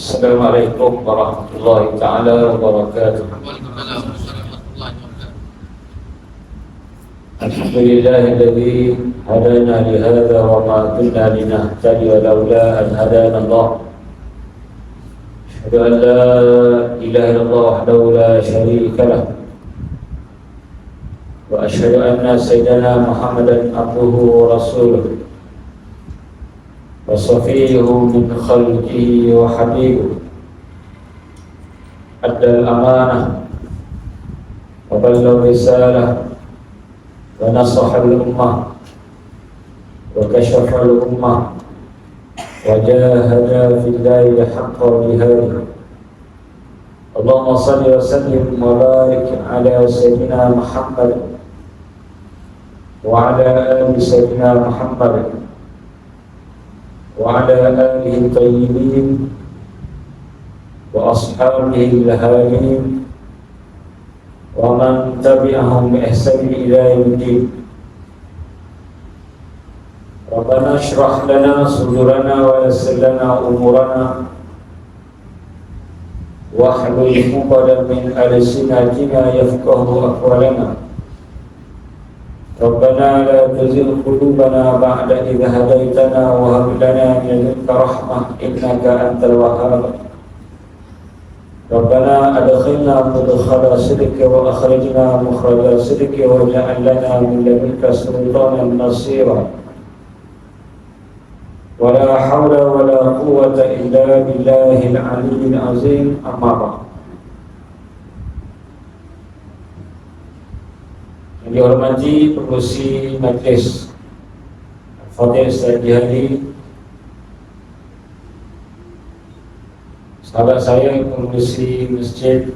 Assalamualaikum warahmatullahi ta'ala wabarakatuh. Alhamdulillahilladzi hadana lihadza wa ma kunna linahtadiya laula an hadana Allah. Asyhadu an la ilaha illallah wahdahu la syarika lah. Wa asyhadu anna sayyidana Muhammadan abduhu wa rasuluh. وصفيه من خلقه وحبيبه أدى الأمانة وبلغ الرسالة ونصح الأمة وكشف الأمة وجاهد في الله حق جهاده. اللهم صل وسلم وبارك على سيدنا محمد وعلى آل سيدنا محمد وعلى آله الطيبين وأصحابه الهادين ومن تبعهم بإحسان إلى يوم الدين. ربنا اشرح لنا صدورنا ويسر لنا أمورنا واحلل عقدة من ألسنتنا يفقهوا أقوالنا. ربنا لا تزغ قلوبنا بعد إذ هديتنا وهب لنا من لدنك رحمة إنك أنت الوهاب. ربنا أدخلنا مدخل صدق وأخرجنا مخرج صدق واجعل لنا من لدنك سلطانا نصيرا. ولا حول ولا قوة إلا بالله العلي العظيم. أما بعد. Yang dihormati pengurusi majlis Fadil Ustaz Jihadi, sahabat saya pengurusi masjid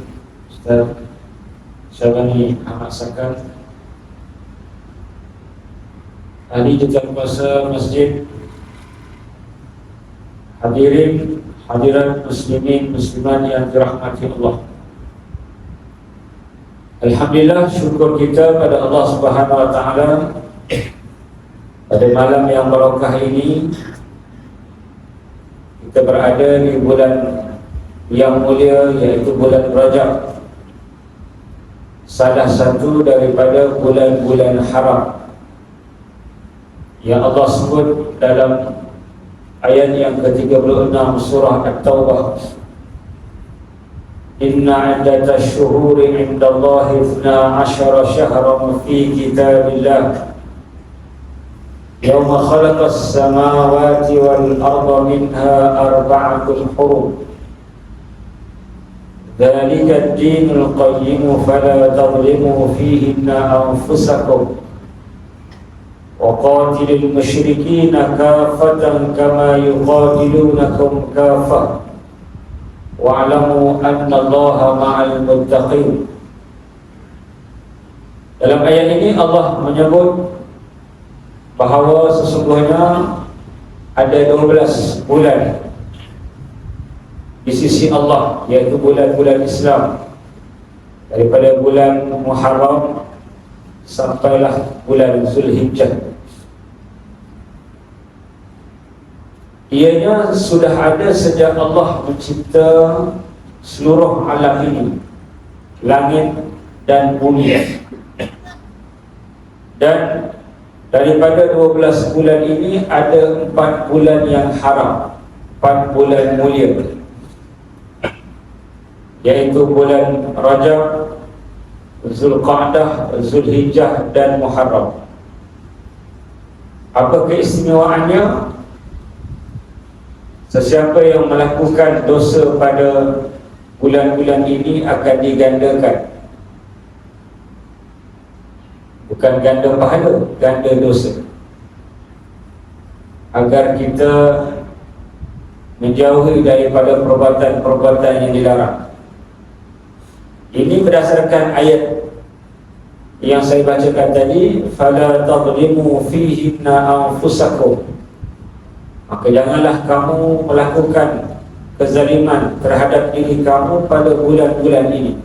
Ustaz Syabani Ahmad Sakan, ahli jurukuasa masjid, hadirin hadirat muslimin muslimat yang dirahmati Allah. Alhamdulillah, syukur kita pada Allah Subhanahu wa taala pada malam yang barakah ini kita berada di bulan yang mulia, yaitu bulan Rajab, salah satu daripada bulan-bulan haram yang Allah sebut dalam ayat yang ke-36 surah At-Taubah. Inna iddatash syuhuri indallahi 12 syahran fi kitabillah yawma khalaqas samawati wal arda minha arba'atun hurum dzalika ad-dinul qayyim fala tadhlimu fihinna anfusakum wa qatilul musyrikina kafatan kama yuqatilunakum kafah wa'lamu anna Allaha ma'al muttaqin. Dalam ayat ini Allah menyebut bahawa sesungguhnya ada 12 bulan di sisi Allah, yaitu bulan-bulan Islam, daripada bulan Muharram sampailah bulan Zulhijjah. Ianya sudah ada sejak Allah mencipta seluruh alam ini, langit dan bumi. Dan daripada 12 bulan ini ada 4 bulan yang haram, 4 bulan mulia, yaitu bulan Rajab, Zulqa'dah, Zulhijjah dan Muharram. Apa keistimewaannya? Sesiapa yang melakukan dosa pada bulan-bulan ini akan digandakan. Bukan ganda pahala, ganda dosa. Agar kita menjauhi daripada perbuatan-perbuatan yang dilarang. Ini berdasarkan ayat yang saya bacakan tadi, fala tadhlimu fihinna anfusakum. Maka janganlah kamu melakukan kezaliman terhadap diri kamu pada bulan-bulan ini.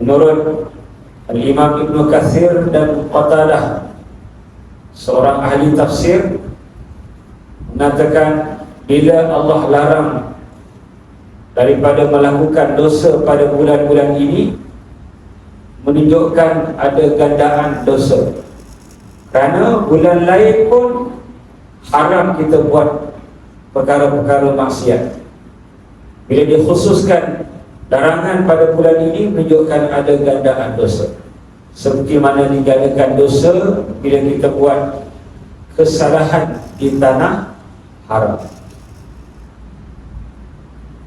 Menurut Al-Imam Ibn Katsir dan Qatadah, seorang ahli tafsir, mengatakan bila Allah larang daripada melakukan dosa pada bulan-bulan ini menunjukkan ada gandaan dosa. Kerana bulan lain pun haram kita buat perkara-perkara maksiat. Bila dikhususkan larangan pada bulan ini menunjukkan ada gandaan dosa. Seperti mana digandakan dosa bila kita buat kesalahan di tanah haram.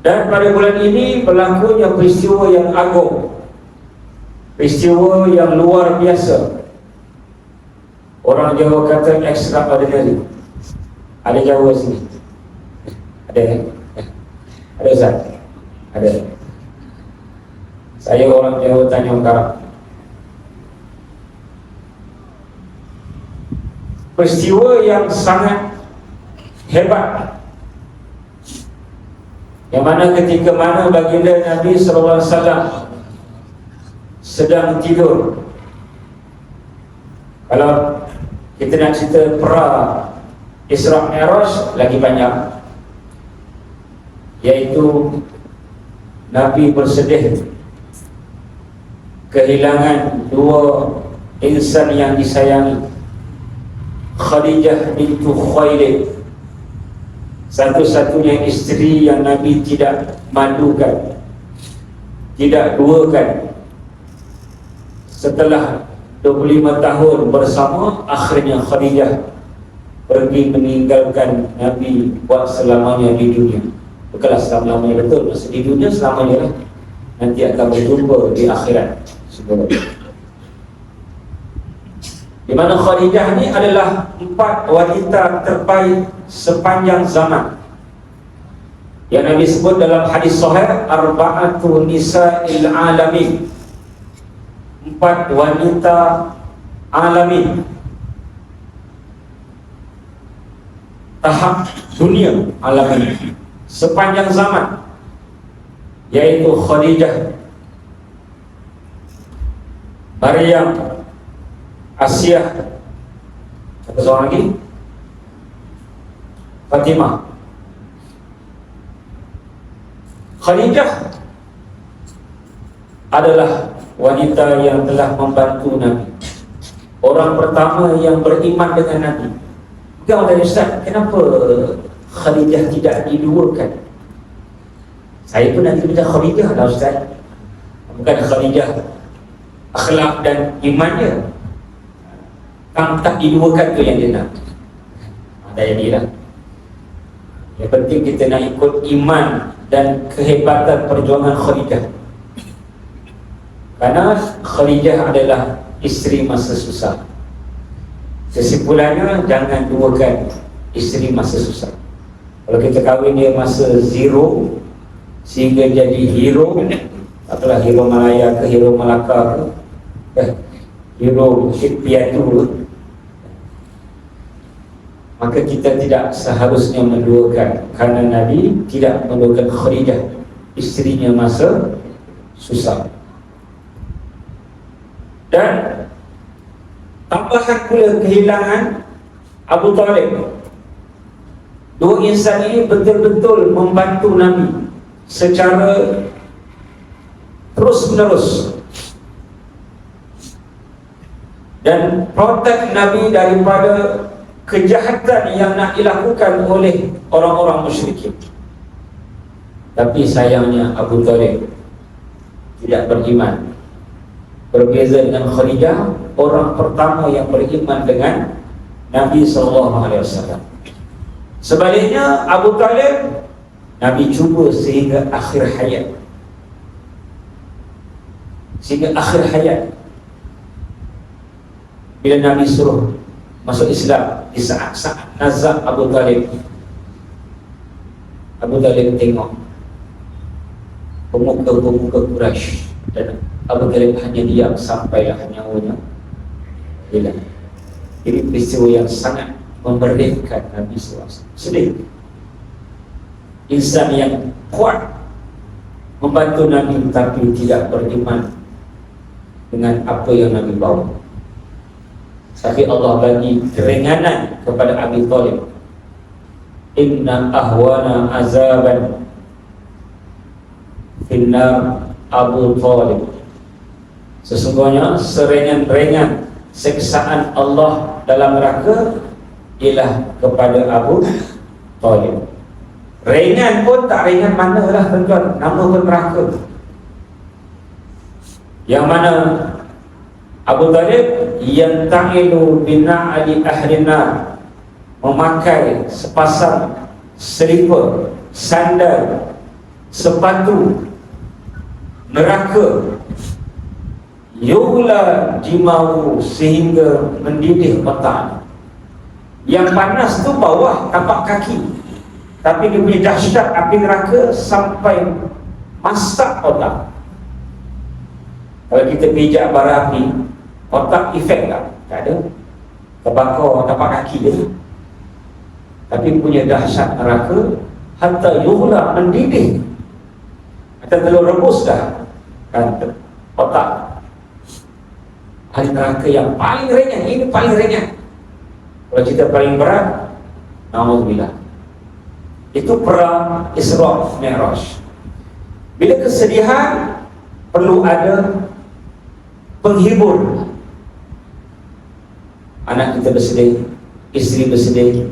Dan pada bulan ini berlakunya peristiwa yang agung, peristiwa yang luar biasa. Orang Jawa kata extraordinary. Ada Jawa sini? Ada kan? Ada Ustaz? Ada. Saya orang Jawa Tanjung Karang. Peristiwa yang sangat hebat, yang mana ketika mana baginda Nabi SAW sedang tidur. Kalau kita nak cerita pra Isra Mi'raj lagi banyak, iaitu Nabi bersedih kehilangan dua insan yang disayangi, Khadijah bintu Khuwailid, satu-satunya isteri yang Nabi tidak madukan, tidak duakan. Setelah 25 tahun bersama, akhirnya Khadijah pergi meninggalkan Nabi buat selamanya di dunia. Bukanlah selama-lamanya betul, maksud di dunia selamanya lah. Nanti akan berjumpa di akhirat sebenarnya. Di mana Khadijah ni adalah 4 wanita terbaik sepanjang zaman, yang Nabi sebut dalam hadis sahih, arba'atu nisa'il alamin, 4 wanita alamin, tahap dunia alamin sepanjang zaman, yaitu Khadijah, Maryam, Asia, satu seorang lagi, Fatimah. Khadijah adalah wanita yang telah membantu Nabi, orang pertama yang beriman dengan Nabi. Bukan orang tanya, Ustaz, kenapa Khadijah tidak diduakan? Saya pun nanti baca Khadijah lah Ustaz. Bukan Khadijah akhlak dan imannya, kan tak diduakan tu yang dia nak. Ada yang dia lah. Yang penting kita nak ikut iman dan kehebatan perjuangan Khadijah. Karena Khadijah adalah isteri masa susah. Kesimpulannya, jangan duakan isteri masa susah. Kalau kita kahwin dia masa zero sehingga jadi hero, apalah hero Malaya ke hero Melaka ke hero piatu, maka kita tidak seharusnya menduakan, kerana Nabi tidak menduakan Khadijah, isterinya masa susah. Dan tambahan pula kehilangan Abu Talib. Dua insan ini betul-betul membantu Nabi secara terus-menerus dan protek Nabi daripada kejahatan yang nak dilakukan oleh orang-orang musyrikin. Tapi sayangnya Abu Talib tidak beriman. Berbeza dengan Khadijah, orang pertama yang beriman dengan Nabi SAW. Sebaliknya Abu Talib, Nabi cuba sehingga akhir hayat. Sehingga akhir hayat, bila Nabi suruh masuk Islam, di saat-saat nazak Abu Talib, Abu Talib tengok pemuka-pemuka Quraisy, dan Abu Talib hanya diam sampailah nyawanya hilang. Ini peristiwa yang sangat memerdekakan Nabi SAW. Sedih. Insan yang kuat membantu Nabi tapi tidak beriman dengan apa yang Nabi bawa. Tapi Allah bagi keringanan kepada Abi Talib. Inna ahwana azaban finnar Abu Talib. Sesungguhnya seringan-ringan siksaan Allah dalam neraka ialah kepada Abu Talib. Ringan pun tak ringan manalah tuan-tuan, nama pun neraka. Yang mana Abu Talib yang ta'ilu bina'ali ahlinar, memakai sepasang selipar, sandal, sepatu neraka, yula dimau, sehingga mendidih otak. Yang panas tu bawah tapak kaki, tapi dia punya dahsyat api neraka sampai masak otak. Kalau kita pijak bara api, otak efek tak? Tak ada. Terbakar tapak kaki dia. Tapi punya dahsyat neraka, hatta yuhla, mendidih. Atau telur rebus dah kan otak. Ahli neraka yang paling ringan, ini paling ringan. Kalau cerita paling berat, na'udzubillah, itu perang Isra Mi'raj. Bila kesedihan, perlu ada penghibur. Anak kita bersedih, isteri bersedih,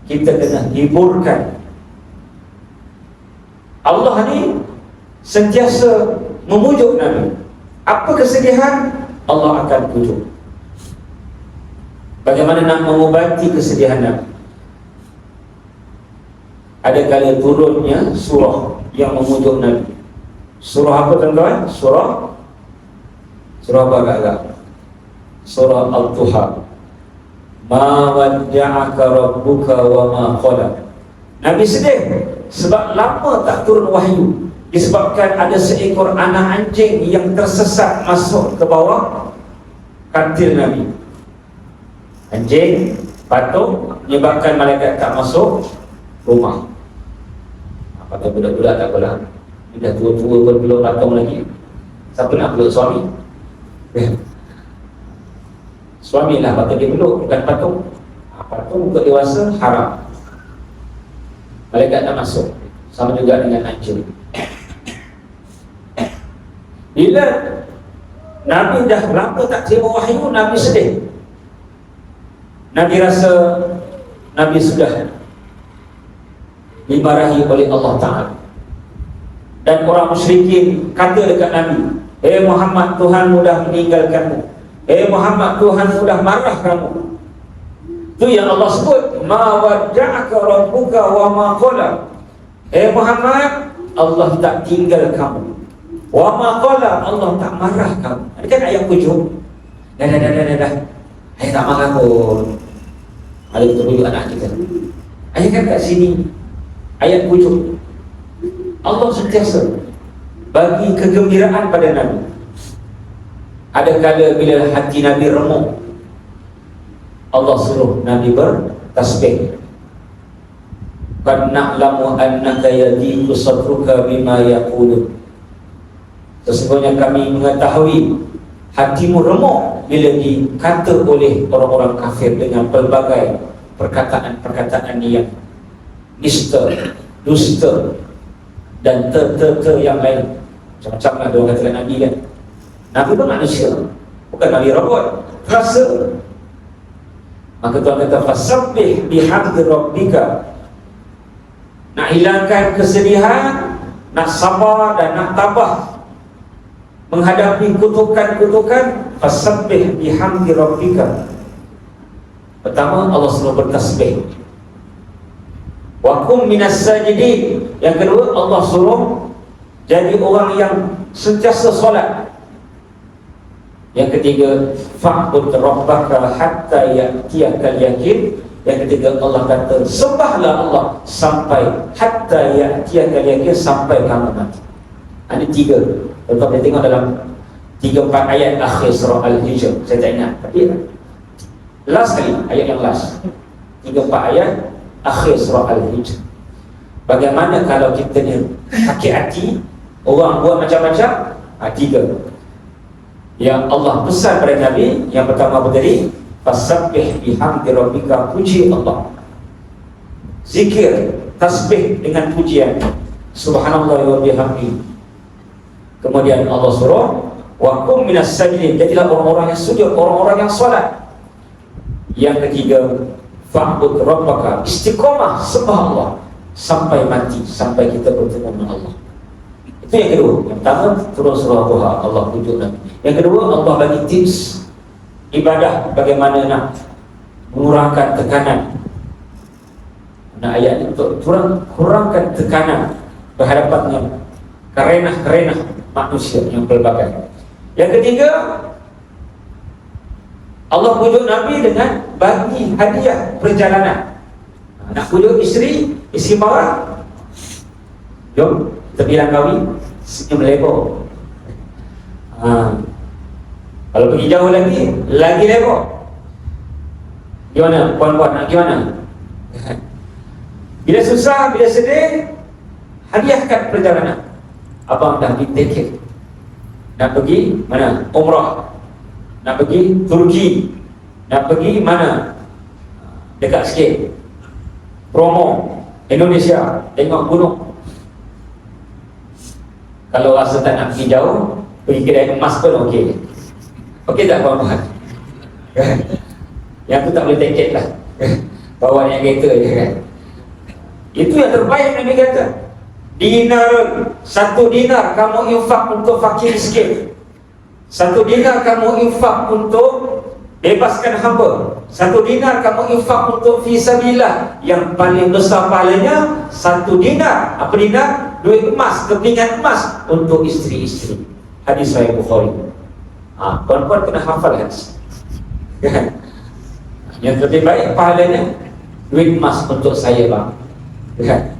kita kena hiburkan. Allah ni sentiasa memujuk Nabi. Apa kesedihan, Allah akan pujuk. Bagaimana nak mengobati kesedihan Nabi? Ada kali turunnya surah yang memujuk Nabi. Surah apa tuan-tuan? Surah apa agak-agak? Surah Al-Duha. Ma wadda'aka rabbuka wa ma qala. Nabi sedih sebab lama tak turun wahyu, disebabkan ada seekor anak anjing yang tersesat masuk ke bawah katil Nabi. Anjing patung menyebabkan malaikat tak masuk rumah. Apakah budak-budak tak apalah, dia dah tua-tua pun belum patung lagi. Siapa nak peluk suami? Suami lah patut dia peluk, bukan patung. Patung untuk dewasa haram, malaikat tak masuk. Sama juga dengan anjing. Bila Nabi dah lama tak terima wahyu, Nabi sedih. Nabi rasa Nabi sudah dimarahi oleh Allah Ta'ala. Dan orang musyrikin kata dekat Nabi, "Hei Muhammad, Tuhanmu dah meninggalkanmu. Hei Muhammad, Tuhanmu dah marah kamu." Itu yang Allah sebut, "Ma wadda'aka rabbuka wa ma qala." Hei Muhammad, Allah tak tinggal kamu. Wa ma qala, Allah tak marah kamu. Ini kan ayat pujuk. Dah. Ayat tak marah pun. Ada kita pujuk anak kita. Ayat kan kat sini, ayat pujuk. Allah sentiasa bagi kegembiraan pada Nabi. Ada kala bila hati Nabi remuk, Allah suruh Nabi bertasbih. Qad na'lamu annaka yadiku sadruka bima yaqulun. Sesungguhnya kami mengetahui hatimu remuk bila dikata oleh orang-orang kafir dengan pelbagai perkataan-perkataan yang nista, dusta dan yang lain. Macam-macam lah dia katakan Nabi kan. Nabi pun manusia, bukan Nabi robot, terasa. Maka Tuhan kata, fasabbih bihamdi rabbika. Nak hilangkan kesedihan, nak sabar dan nak tabah menghadapi kutukan-kutukan, fasabbih bihamdi rabbika. Pertama, Allah suruh bertasbih. Wa kum minas sajidin. Yang kedua, Allah suruh jadi orang yang sentiasa solat. Yang ketiga, fa'bud rabbaka hatta ya'tiyakal yaqin. Yang ketiga, Allah kata, sembahlah Allah sampai hatta ya'tiyakal yaqin, sampai kamu mati. Ada tiga. Kalau kita tengok dalam 3-4 ayat akhir surah Al-Hijr, saya tak ingat, tapi last kali, ayat yang last 3-4 ayat akhir surah Al-Hijr. Bagaimana kalau kita ni sakit hati, orang buat macam-macam? Tiga yang Allah pesan pada Nabi. Yang pertama apa tadi? Fasabbih bihamdi rabbika, puji Allah, zikir, tasbih dengan pujian, subhanallah wa bihamdi, Kemudian Allah suruh wa qum minas sajidin, jadilah orang-orang yang sujud, orang-orang yang solat. Yang ketiga, fa'bud rabbaka, istiqamah sembah Allah sampai mati, sampai kita bertemu dengan Allah. Itu yang kedua. Yang pertama, turun surah Duha, Allah pujuk Nabi. Yang kedua, Allah bagi tips ibadah, bagaimana nak mengurangkan tekanan. Nah, ayat ini untuk kurangkan tekanan berhadapan dengan kerenah-kerenah manusia yang pelbagai. Yang ketiga, Allah pujuk Nabi dengan bagi hadiah perjalanan. Nak pujuk isteri marah, jom kita bilang kahwin, senyum lebar. Kalau pergi jauh lagi lebar. Gimana puan-puan, nak gimana? Bila susah, bila sedih, hadiahkan perjalanan. Abang dah beli tiket, nak pergi mana? Umrah, nak pergi Turki, nak pergi mana? Dekat sikit, promo Indonesia, tengok gunung. Kalau rasa tak nak pergi jauh, pergi kedai emas pun okey. Okey tak puan-puan? Yang tu tak boleh tiket lah. Bawa naik kereta je kan. Itu yang terbaik Nabi kata. Satu dinar kamu infak untuk fakir miskin. Satu dinar kamu infak untuk bebaskan hamba. Satu dinar kamu infak untuk fisabilillah. Yang paling besar pahalanya, satu dinar. Apa dinar? Duit emas, kepingan emas untuk isteri-isteri. Hadis Sahih Bukhari. Puan-puan kena hafal hadis. Kan? Yang lebih baik pahalanya duit emas untuk saya bang. Kan?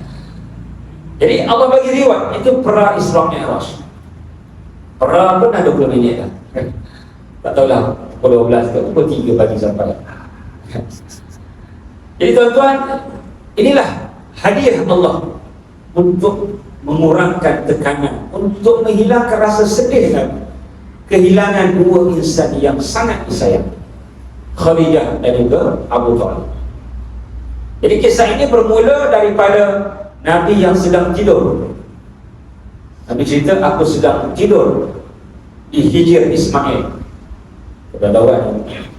Jadi Allah bagi riwayat, itu pra Isra Mi'raj. Pra pun dah 20 minit dah. Tak tahulah pukul 12 ke pukul 3 pagi sampai. Jadi tuan-tuan, inilah hadiah Allah untuk mengurangkan tekanan, untuk menghilangkan rasa sedih dan kehilangan dua insan yang sangat disayang, Khadijah dan juga Abu Talib. Jadi kisah ini bermula daripada Nabi yang sedang tidur. Nabi cerita, aku sedang tidur di hijir Ismail. Kita tahu kan,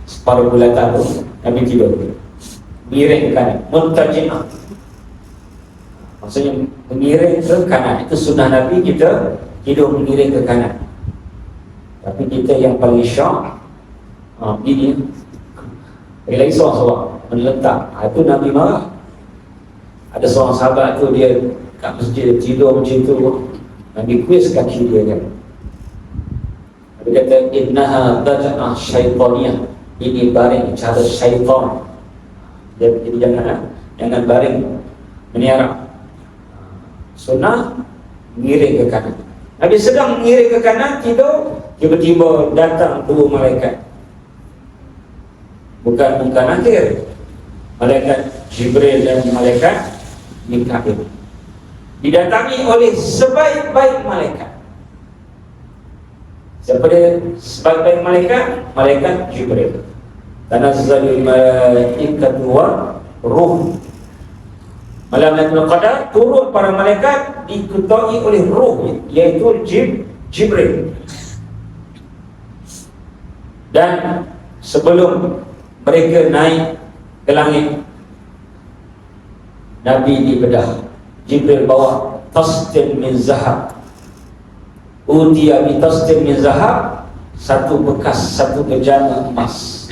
separuh bulatan tu Nabi tidur miring ke kanan, muntajinah, maksudnya mengiring ke kanan. Itu sunnah Nabi, kita tidur mengiring ke kanan. Tapi kita yang paling syok begini, lagi seorang menletak. Itu Nabi marah. Ada seorang sahabat tu, dia kat masjid tidur macam tu, Nabi kuis kaki dia kan. Nabi kata, innaha baja'ah syaitaniyah, ini baring cara syaitan. Jadi jangan baring meniarap. Sunnah mengiring ke kanan. Nabi sedang mengiring ke kanan tidur, tiba-tiba datang dua malaikat. Bukan akhir, malaikat Jibril dan malaikat Mikail, didatangi oleh sebaik-baik malaikat. Siapa dia sebaik-baik malaikat? Malaikat Jibril. Tanazzalul malaikatu war ruh. Malam Lailatul Qadar turun para malaikat diketuai oleh ruh, iaitu Jibril. Dan sebelum mereka naik ke langit, Nabi dibedah. Jibril bawa tasdin min zahab. Utiya bi tasdin min zahab, satu bekas, satu bejana emas.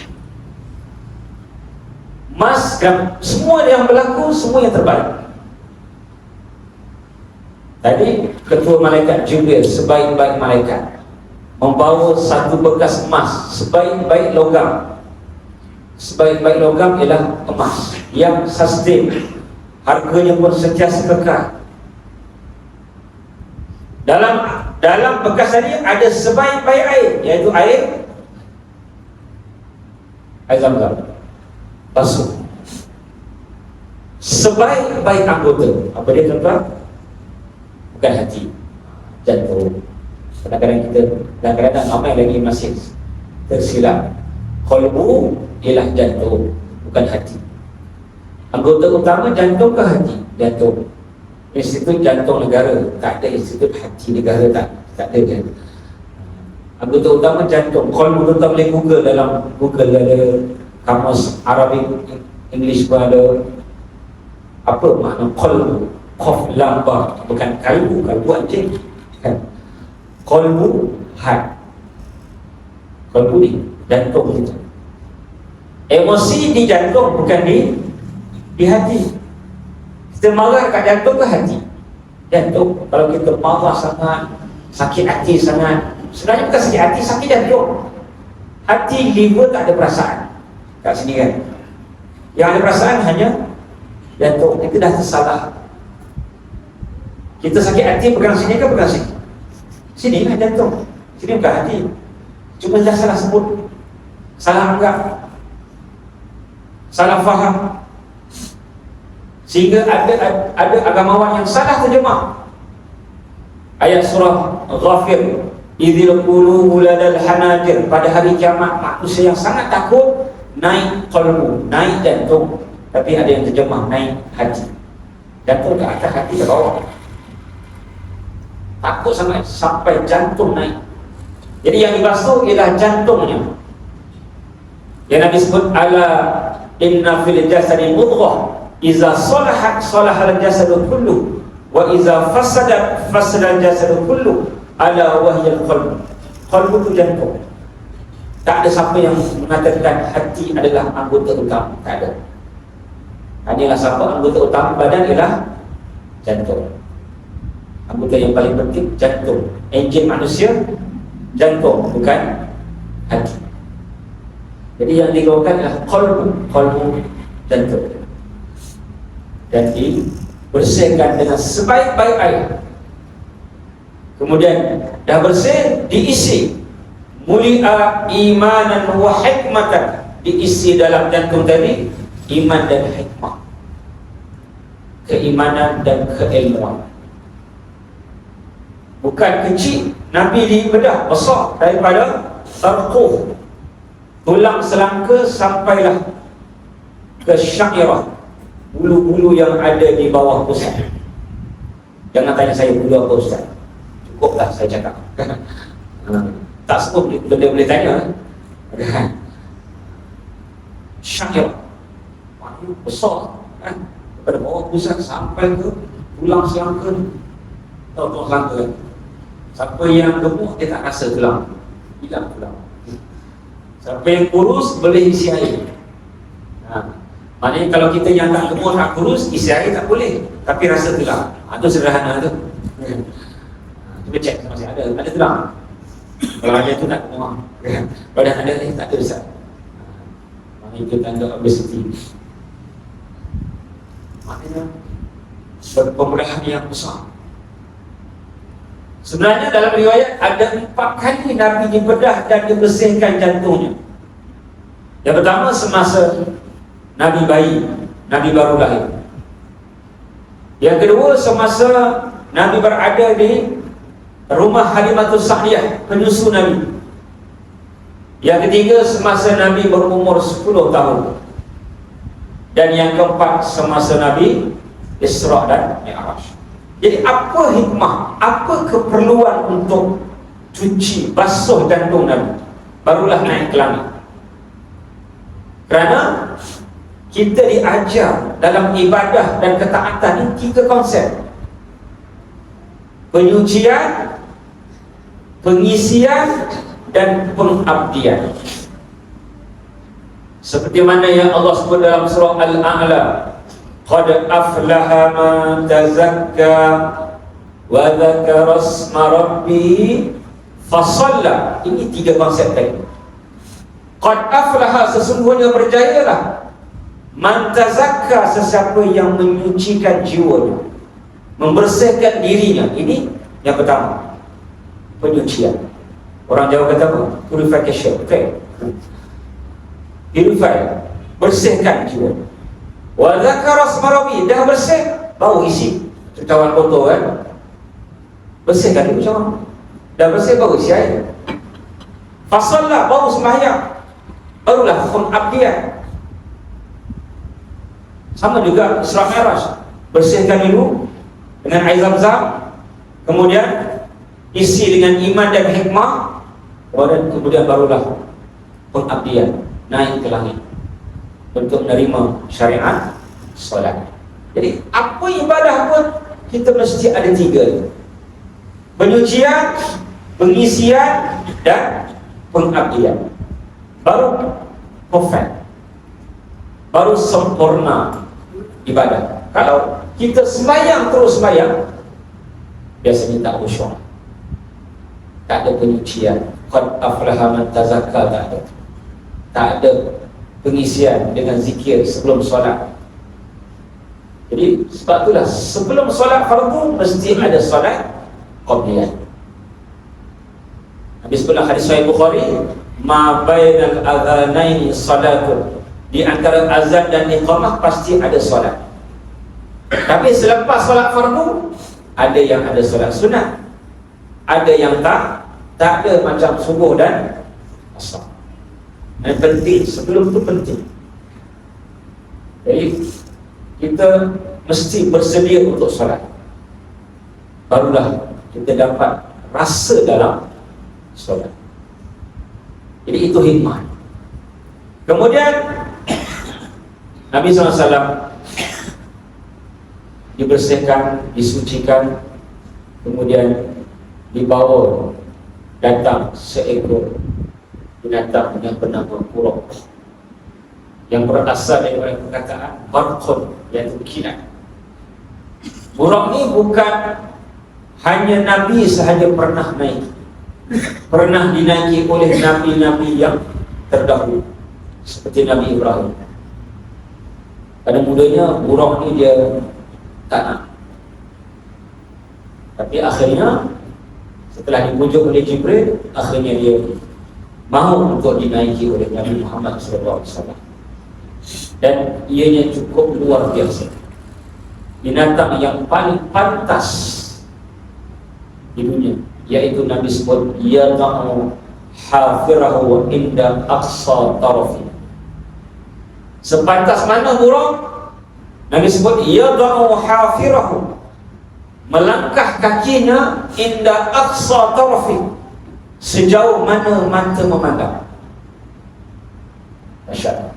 Emas dan semua yang berlaku, semua yang terbaik. Tadi ketua malaikat Jibril, sebaik-baik malaikat, membawa satu bekas emas, sebaik-baik logam. Sebaik-baik logam ialah emas yang sustain, harganya pun sentiasa kekal. Dalam bekas tadi ada sebaik-baik air, iaitu air Zam-Zam, basuh. Sebaik-baik anggota, apa dia tuan-tuan? Bukan hati, jantung. Kadang-kadang ramai lagi masih tersilap. Qalbu ialah jantung, bukan hati. Anggota utama jantung ke hati? Jantung. Institut Jantung Negara, tak ada. Institut Hati Negara, tak ada kan. Anggota utama jantung. Kalau anggota boleh Google, dalam Google ada kamus Arabic, English pun ada. Apa makna qalbu? Qaf lam ba, bukan kalbu anjing kan. Qalbu, hat. Qalbu ni jantung kita. Emosi di jantung, bukan di hati. Kita marah kat jantung ke hati? Jantung. Kalau kita marah sangat, sakit hati sangat, sebenarnya bukan sakit hati, sakit jantung. Hati, liver tak ada perasaan kat sini kan. Yang ada perasaan hanya jantung. Kita dah tersalah. Kita sakit hati pegang sini ke pegang sini? Sini lah jantung, sini bukan hati. Cuma dah salah sebut, salah anggap, salah faham, sehingga ada agamawan yang salah terjemah ayat surah Ghafir, idzil qulubu ladal hanajir. Pada hari kiamat manusia yang sangat takut naik qalbu, naik jantung. Tapi ada yang terjemah naik hati. Jantung ke atas, hati ke bawah. Takut sangat sampai jantung naik. Jadi yang dibasuh ialah jantungnya. Yang Nabi sebut, ala inna fil jasadi mudghah, iza salahat salahal jasadu kullu, wa iza fasadat fasadal jasadu kullu, ala wahyal qalb. Qalb itu jantung. Tak ada siapa yang mengatakan hati adalah anggota utama. Tak ada. Hanyalah siapa anggota utama badan ialah jantung. Anggota yang paling penting jantung. Enjin manusia jantung, bukan hati. Jadi yang digaulkan adalah qalbu jantung. Dan dibersihkan dengan sebaik-baik air. Kemudian dah bersih, diisi mulia imanan wa hikmatan. Diisi dalam jantung tadi iman dan hikmah, keimanan dan keilmuan. Bukan kecil, Nabi dibedah besar daripada tarquh, tulang selangka sampailah ke syairah, bulu-bulu yang ada di bawah pusat. Jangan tanya saya bulu apa ustaz, cukuplah saya cakap. Tak sebut benda boleh tanya. Syairah besar kan, daripada bawah pusat sampai ke tulang selangka. Tulang selangka, siapa yang gemuk dia tak rasa tulang, hilang tulang. Siapa yang kurus boleh isi air. Maknanya kalau kita yang tak gemuk tak kurus, isi air tak boleh, tapi rasa tulang. Itu sederhana tu. Cuba cek masih ada tulang. Kalau ada tu nak gemuk. Kalau dah ada tak ada besar. Maknanya itu tanda obesity. Maknanya pembedahan yang besar. Sebenarnya dalam riwayat ada 4 kali Nabi dibedah dan dibersihkan jantungnya. Yang pertama semasa Nabi bayi, Nabi baru lahir. Yang kedua semasa Nabi berada di rumah Halimatus Sa'diyah, penyusu Nabi. Yang ketiga semasa Nabi berumur 10 tahun. Dan yang keempat semasa Nabi Isra dan Mi'raj. Jadi apa hikmah, apa keperluan untuk cuci, basuh jantung Nabi? Barulah naik ke langit. Kerana kita diajar dalam ibadah dan ketaatan ini 3 konsep: penyucian, pengisian, dan pengabdian. Seperti mana yang Allah sebut dalam surah Al-A'la, qad aflaha man tazakka wa dzakara isma rabbih fasalla. Ini 3 konsep tadi. Qad aflaha, sesungguhnya berjayalah, man tazakka, sesiapa yang menyucikan jiwanya, membersihkan dirinya. Ini yang pertama, penyucian. Orang Jawa kata apa? Purification. Okay. Purify, bersihkan jiwa. Wa dzakara isma rabbih, dah bersih, baru isi cawan kotor kan. Bersihkan itu macam, dah bersih baru isi air. Fasalla, baru sembahyang, barulah pengabdian. Sama juga Isra Mi'raj, bersihkan dulu, dengan air Zam-Zam, kemudian isi dengan iman dan hikmah, kemudian barulah pengabdian naik ke langit untuk menerima syariat solat. Jadi apa ibadah pun kita mesti ada 3: penyucian, pengisian, dan pengabdian. Baru perfect, baru sempurna ibadah. Kalau kita sembahyang terus sembahyang, biasanya tak khusyuk, tak ada penyucian, qad aflaha man tazakka, tak ada pengisian dengan zikir sebelum solat. Jadi sebab itulah sebelum solat fardu mesti ada solat qabliyah. Habis pula hadis Sahih Bukhari, ma bainal adzanaini salatun, di antara azan dan iqamah pasti ada solat. Tapi selepas solat fardu, ada yang ada solat sunat, ada yang tak ada, macam subuh dan asar. Yang penting, sebelum itu penting. Jadi kita mesti bersedia untuk solat, barulah kita dapat rasa dalam solat. Jadi itu hikmah. Kemudian Nabi SAW dibersihkan, disucikan, kemudian dibawa datang seekor binatang yang bernama buruk, yang berasal dari perkataan barqun, iaitu kilat. Buruk ni bukan hanya Nabi sahaja pernah naik, pernah dinaiki oleh Nabi-Nabi yang terdahulu, seperti Nabi Ibrahim. Pada mudanya buruk ni dia tak nak, tapi akhirnya setelah dipujuk oleh Jibril, akhirnya dia mahu untuk dinaiki oleh Nabi Muhammad SAW. Dan ianya cukup luar biasa, binatang yang paling pantas di dunia, yaitu Nabi sebut yada'u hafirahu inda aqsa tarafi. Sepantas mana burung, Nabi sebut yada'u hafirahu, melangkah kakinya inda aqsa tarafi, sejauh mana mata memandang. Dahsyat.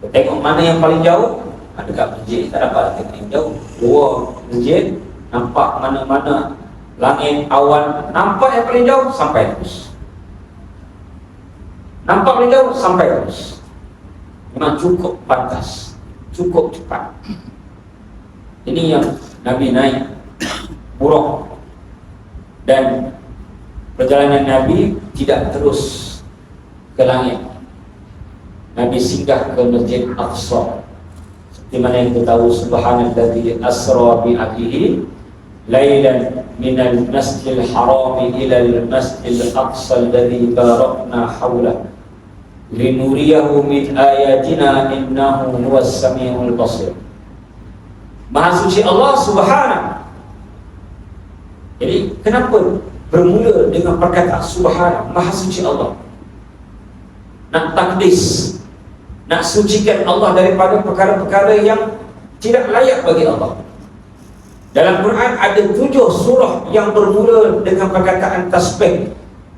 Tengok mana yang paling jauh, dekat masjid tak dapat tengok yang jauh. Luar masjid nampak mana-mana, langit, awan, nampak yang paling jauh sampai terus, nampak paling jauh sampai terus. Memang cukup pantas, cukup cepat. Ini yang Nabi naik buruk, dan perjalanan Nabi tidak terus ke langit. Nabi singgah ke Masjid Aqsa, seperti mana yang kita tahu, subhanalladzi asra bi 'abdihi lailan minal masjidil haram ila al masjidil aqsa alladzi barakna hawlahu linuriyahu min ayatina innahu huwas samiul basir. Maha suci Allah subhanahu. Jadi kenapa bermula dengan perkataan subhanahu, maha suci Allah? Nak takdis, nak sucikan Allah daripada perkara-perkara yang tidak layak bagi Allah. Dalam Quran ada 7 surah yang bermula dengan perkataan tasbih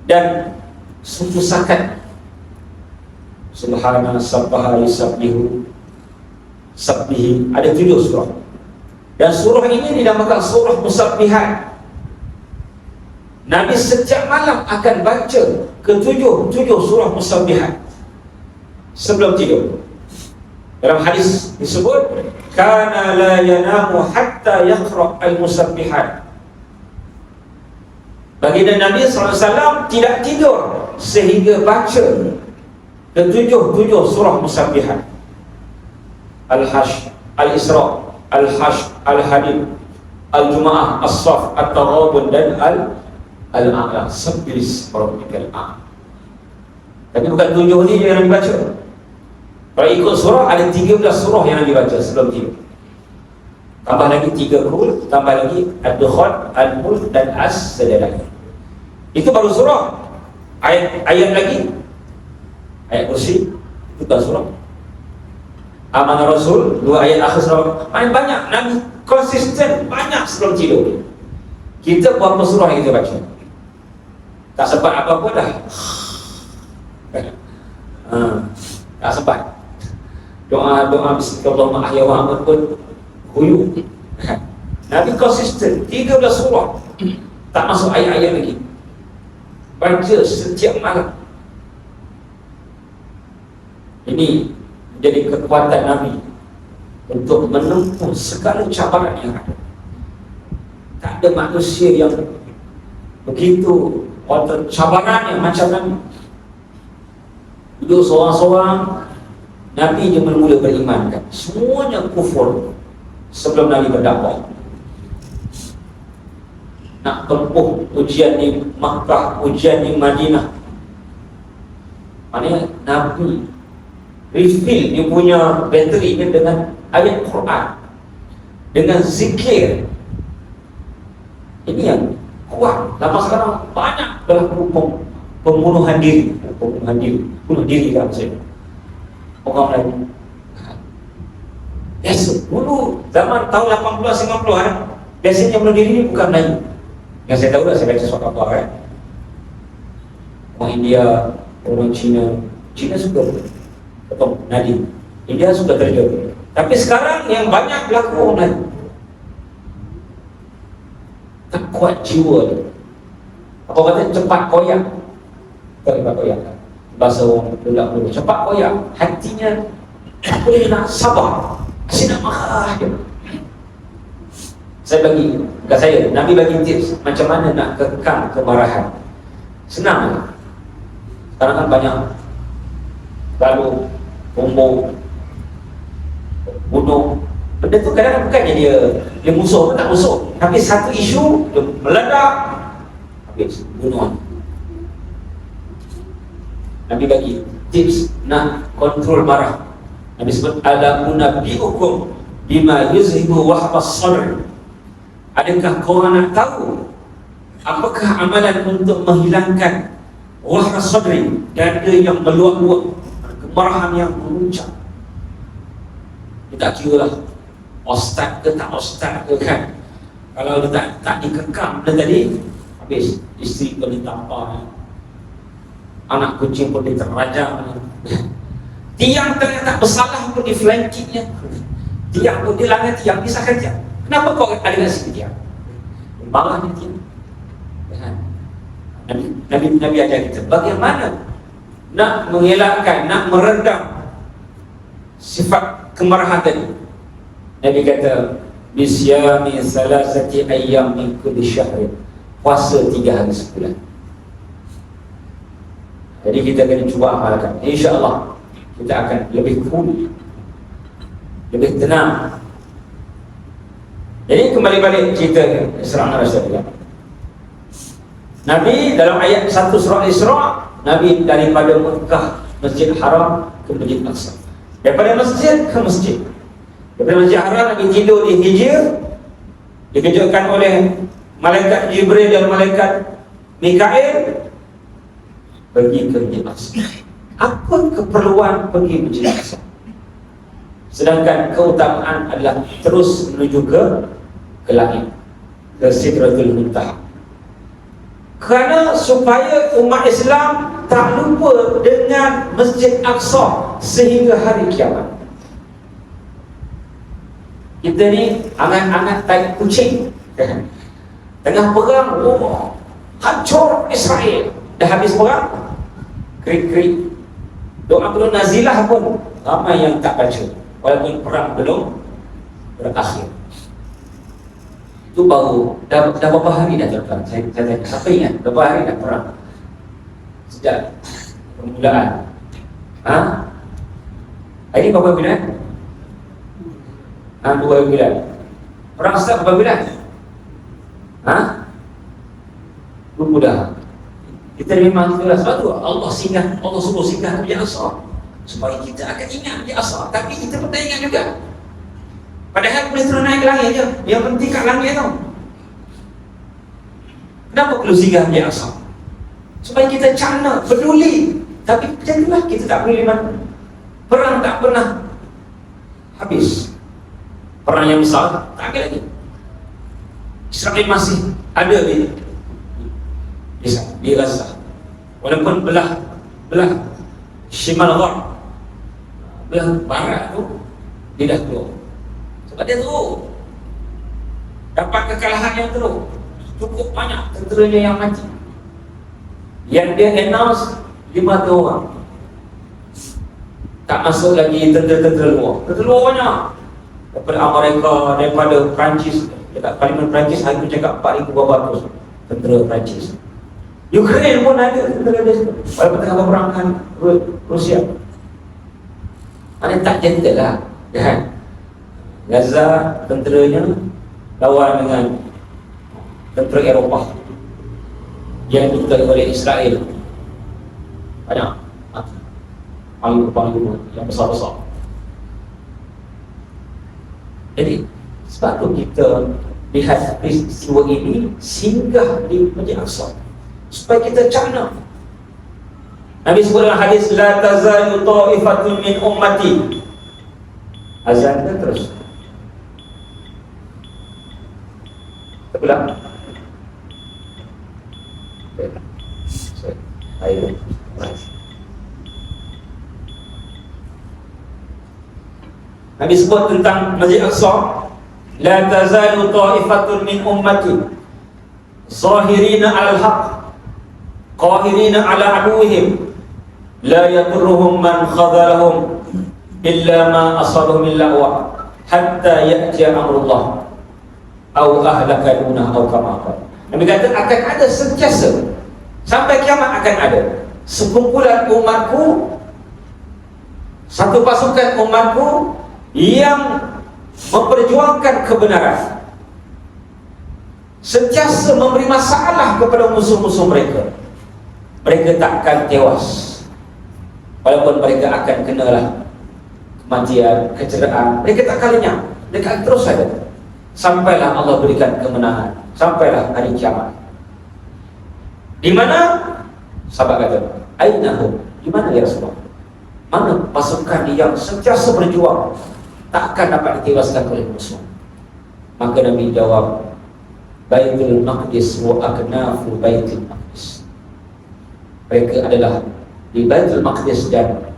dan sufusakan. Subhana sabbaha yusabbihu sabbihi, ada 7 surah. Dan surah ini dinamakan surah musabbihat. Nabi setiap malam akan baca ke-7 surah musabbihat sebelum tidur. Dalam hadis disebut kana la yanamu hatta yaqra al-musabbihat. Baginda Nabi SAW tidak tidur sehingga baca ke-7 surah musabbihat. Al-Hash, Al-Isra, Al-Hash, Al-Hadid, Al-Jum'ah, As-Saff, At-Taghabun, dan Al-A'la, Sabbilis Rabbikal A'la. Tapi bukan 7 ni yang Nabi baca. Kalau ikut surah, ada 13 surah yang Nabi baca sebelum tidur. Tambah lagi 3 Qul, tambah lagi Ad-Dukhan, Al-Mulk, dan As-Sajdah. Itu baru surah. Ayat lagi, ayat kursi, itu bukan surah. Amanah Rasul, 2 ayat akhir surah. Paling banyak Nabi konsisten banyak sebelum tidur. Kita berapa surah yang kita baca? Tak sempat apa-apa dah. Tak sempat. Doa bismillahirrahmanirrahim ahya wa amut pun huyuk. Nabi konsisten 13 surah. Tak masuk ayat-ayat lagi. Baca setiap malam. Ini menjadi kekuatan Nabi untuk menempuh segala cabaran yang ada. Tak ada manusia yang begitu waktu cabaran yang macam Nabi. Duduk seorang-seorang, Nabi je mula beriman kan. Semuanya kufur sebelum Nabi berdakwah. Nak tempuh ujian di Makkah, ujian di Madinah. Maknanya Nabi refill dia punya bateri ni dengan ayat Quran, dengan zikir. Ini yang kuat. Lama sekarang banyak berlaku pembunuhan diri. Bunuh diri kan saya. Orang lain. Biasa. Dulu zaman tahun 80 90-an biasanya bunuh diri ni bukan Melayu. Yang saya tahu lah, saya baca surat khabar kan. Orang India, orang Cina suka atau Nadim. India suka terjadi. Tapi sekarang yang banyak berlaku orang Melayu. Tak kuat jiwa dia. Apa kata cepat koyak. Cepat koyak. Bahasa orang budak-budak, cepat koyak. Hatinya tak boleh nak sabar. Kasi nak marah dia. Bukan saya, Nabi bagi tips macam mana nak kekang kemarahan. Senang. Sekarang kan banyak lalu bunuh. Benda tu kadang-kadang bukannya dia musuh pun tak musuh, tapi satu isu dia meledak, habis bunuh. Nabi bagi tips nak kontrol marah. Nabi sebut ala unabbiukum bima yuzhibu wahbas sadr. Adakah kau nak tahu apakah amalan untuk menghilangkan wahbas sadri, dada yang meluap-luap, kemarahan yang memuncak? Dia tak kira lah ustaz ke tak ustaz ke kan. Kalau dia tak dikekang benda tadi, habis isteri pun ditampar, anak kucing pun diterajam, tiang tengah tak bersalah pun di flankingnya, tiang pun dilanggar, tiang pisahkan tiang. Kenapa kau ada kat sini tiang? Marah ni tiang. Nabi ajar kita bagaimana nak mengelakkan, nak meredam sifat kemarahan tadi. Nabi kata bisyami salasati ayyam min kulli syahrin, puasa 3 hari sebulan. Jadi kita kena cuba amalkan. InsyaAllah kita akan lebih cool, lebih tenang. Jadi kembali balik cerita Isra' Rasulullah. Nabi dalam ayat 1 surah Isra', Nabi daripada Mekah Masjid Haram ke Masjid Aqsa, daripada masjid ke masjid. Daripada Masjid Haram Nabi tidur di Hijr, dikejutkan oleh malaikat Jibril dan malaikat Mikail, pergi ke Masjid Aqsa. Apa keperluan pergi Masjid Aqsa? Sedangkan keutamaan adalah terus menuju ke langit, ke Sidratul Muntaha. Kerana supaya umat Islam tak lupa dengan Masjid Aqsa sehingga hari kiamat. Kita ni angan-angan tai kucing. Tengah perang, hancur Israel. Dah habis perang, krik-krik. Doa belum nazilah pun ramai yang tak baca, walaupun perang belum berakhir. Itu baru dah berapa hari dah tuan-tuan? Saya tanya, siapa ingat berapa hari dah perang sejak permulaan? Hari ini berapa bulan? 2 bulan. Perang start berapa bulan? 2 bulan. Kita memang itulah sebab tu Allah suruh singgah ke Masjid Aqsa supaya kita akan ingat Masjid Aqsa. Tapi kita pun tak ingat juga. Padahal boleh terus naik ke langit je. Yang penting kat langit tau. Kenapa perlu singgah Masjid Aqsa? Supaya kita cana, peduli. Tapi macam itulah, kita tak peduli mana. Perang tak pernah habis. perang yang besar, tak ada lagi. Israel masih ada di Gaza. Walaupun belah Shimal Gharb, belah barat tu dia dah keluar. Sebab dia teruk, dapat kekalahan yang teruk. Cukup banyak tenteranya yang mati. Yang dia announce 5 orang. Tak masuk lagi tentera-tentera luar. Tentera luar banyak. Daripada Amerika, daripada Perancis. Dekat Parlimen Perancis, aku cakap 4,400 tentera Perancis. Ukraine pun ada tentera dia semua. Walaupun tengah berperang dengan Rusia. Mana tak gentle lah, kan? Gaza tenteranya lawan dengan tentera Eropah yang ditutup oleh Israel. Banyak panglima yang besar-besar. Jadi sebab tu kita lihat peristiwa ini singgah di Masjid Aqsa supaya kita cakna. Nabi sebut dalam hadis, la tazalu ta'ifatun min ummati. Azan kan terus. Terulang. Ayo. Nabi sebut tentang Masjid Aqsa, la tazalu ta'ifatun min ummati zahirina 'alal haqq qahirina 'ala aduwwihim la yadurruhum man khadhalahum illa ma asabahum min la'wa hatta ya'ti amrullah aw ahlaka dunah aw kama qala. Nabi kata akan ada sentiasa sampai kiamat akan ada sekumpulan umatku, satu pasukan umatku yang memperjuangkan kebenaran, sentiasa memberi masalah kepada musuh-musuh mereka. Mereka takkan tewas, walaupun mereka akan kenalah kematian, kecederaan. Mereka tak akan lenyap, mereka akan terus ada sampailah Allah berikan kemenangan, sampailah hari kiamat. Di mana? Sahabat kata, ainahum, di mana ya Rasulullah? Mana pasukan yang sentiasa berjuang, takkan dapat ditewaskan oleh musuh? Maka Nabi jawab, Baitul Maqdis wa aknafu Baitul Maqdis. Mereka adalah di Baitul Maqdis dan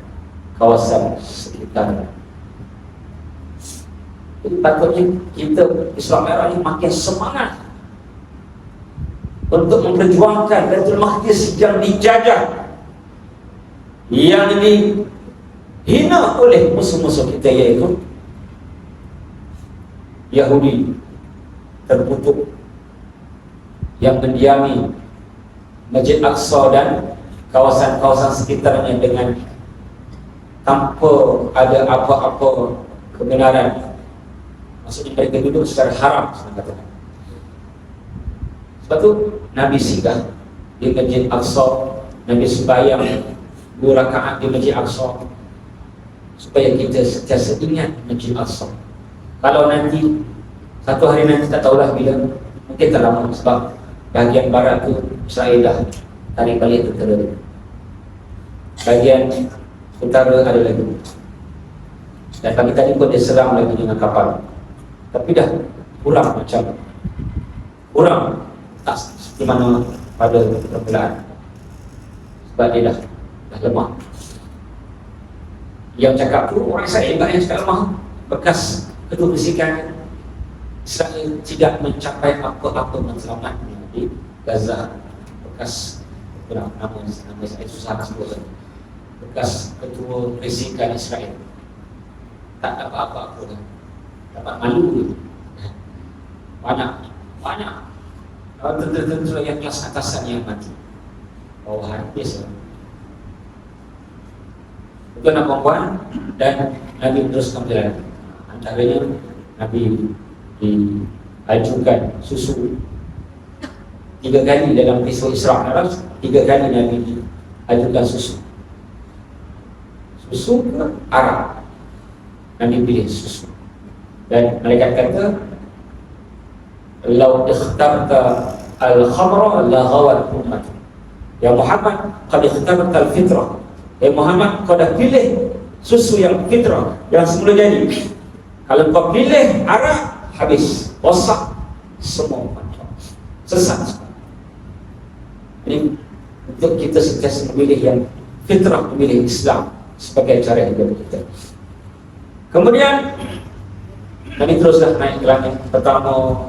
kawasan sekitarnya. Jadi patutnya kita Islam Merah ini makin semangat untuk memperjuangkan Baitul Maqdis yang dijajah, yang dihina oleh musuh-musuh kita, iaitu Yahudi terkutuk yang mendiami Masjid Aqsa dan kawasan-kawasan sekitarnya dengan tanpa ada apa-apa kebenaran. Maksudnya mereka duduk secara haram, katakan. Sebab tu Nabi singgah di Masjid Aqsa, Nabi sembahyang 2 rakaat di Masjid Aqsa supaya kita sentiasa ingat Masjid Aqsa. Kalau nanti satu hari nanti tak tahulah bila, mungkin tak lama, sebab bahagian barat tu Israel dah tarik balik tentera. Bahagian utara ada lagi, dan pagi tadi pun dia serang lagi dengan kapal. Tapi dah kurang, macam kurang tak seperti mana pada permulaan, sebab dia dah lemah. Yang cakap tu orang Israel juga yang cakap lemah, bekas ketua bisikan Israel tidak mencapai apa-apa matlamat di Gaza. Bekas nama Israel susah sebut, bekas ketua bisikan Israel tak dapat apa-apa kan, dapat malu. Banyak tentera yang kelas atasan yang mati, bawahan biasa. Itu anak perempuan, dan Nabi teruskan berjalan. Antaranya Nabi diajukan susu 3 kali dalam peristiwa Isra Mi'raj. 3 kali Nabi diajukan susu ke Arab. Nabi pilih susu, dan malaikat kata, "Lau ikhtarta al-khamra la ghawat ummat." Ya Muhammad, qad ikhtarta al-fitrah. Ya Muhammad, kau dah pilih susu yang fitrah, yang semula jadi. Kalau kau pilih Arab, habis, rosak semua umat, sesat semua. Jadi untuk kita sentiasa memilih yang fitrah, memilih Islam sebagai cara hidup kita. Kemudian Nabi teruslah naik ke langit pertama,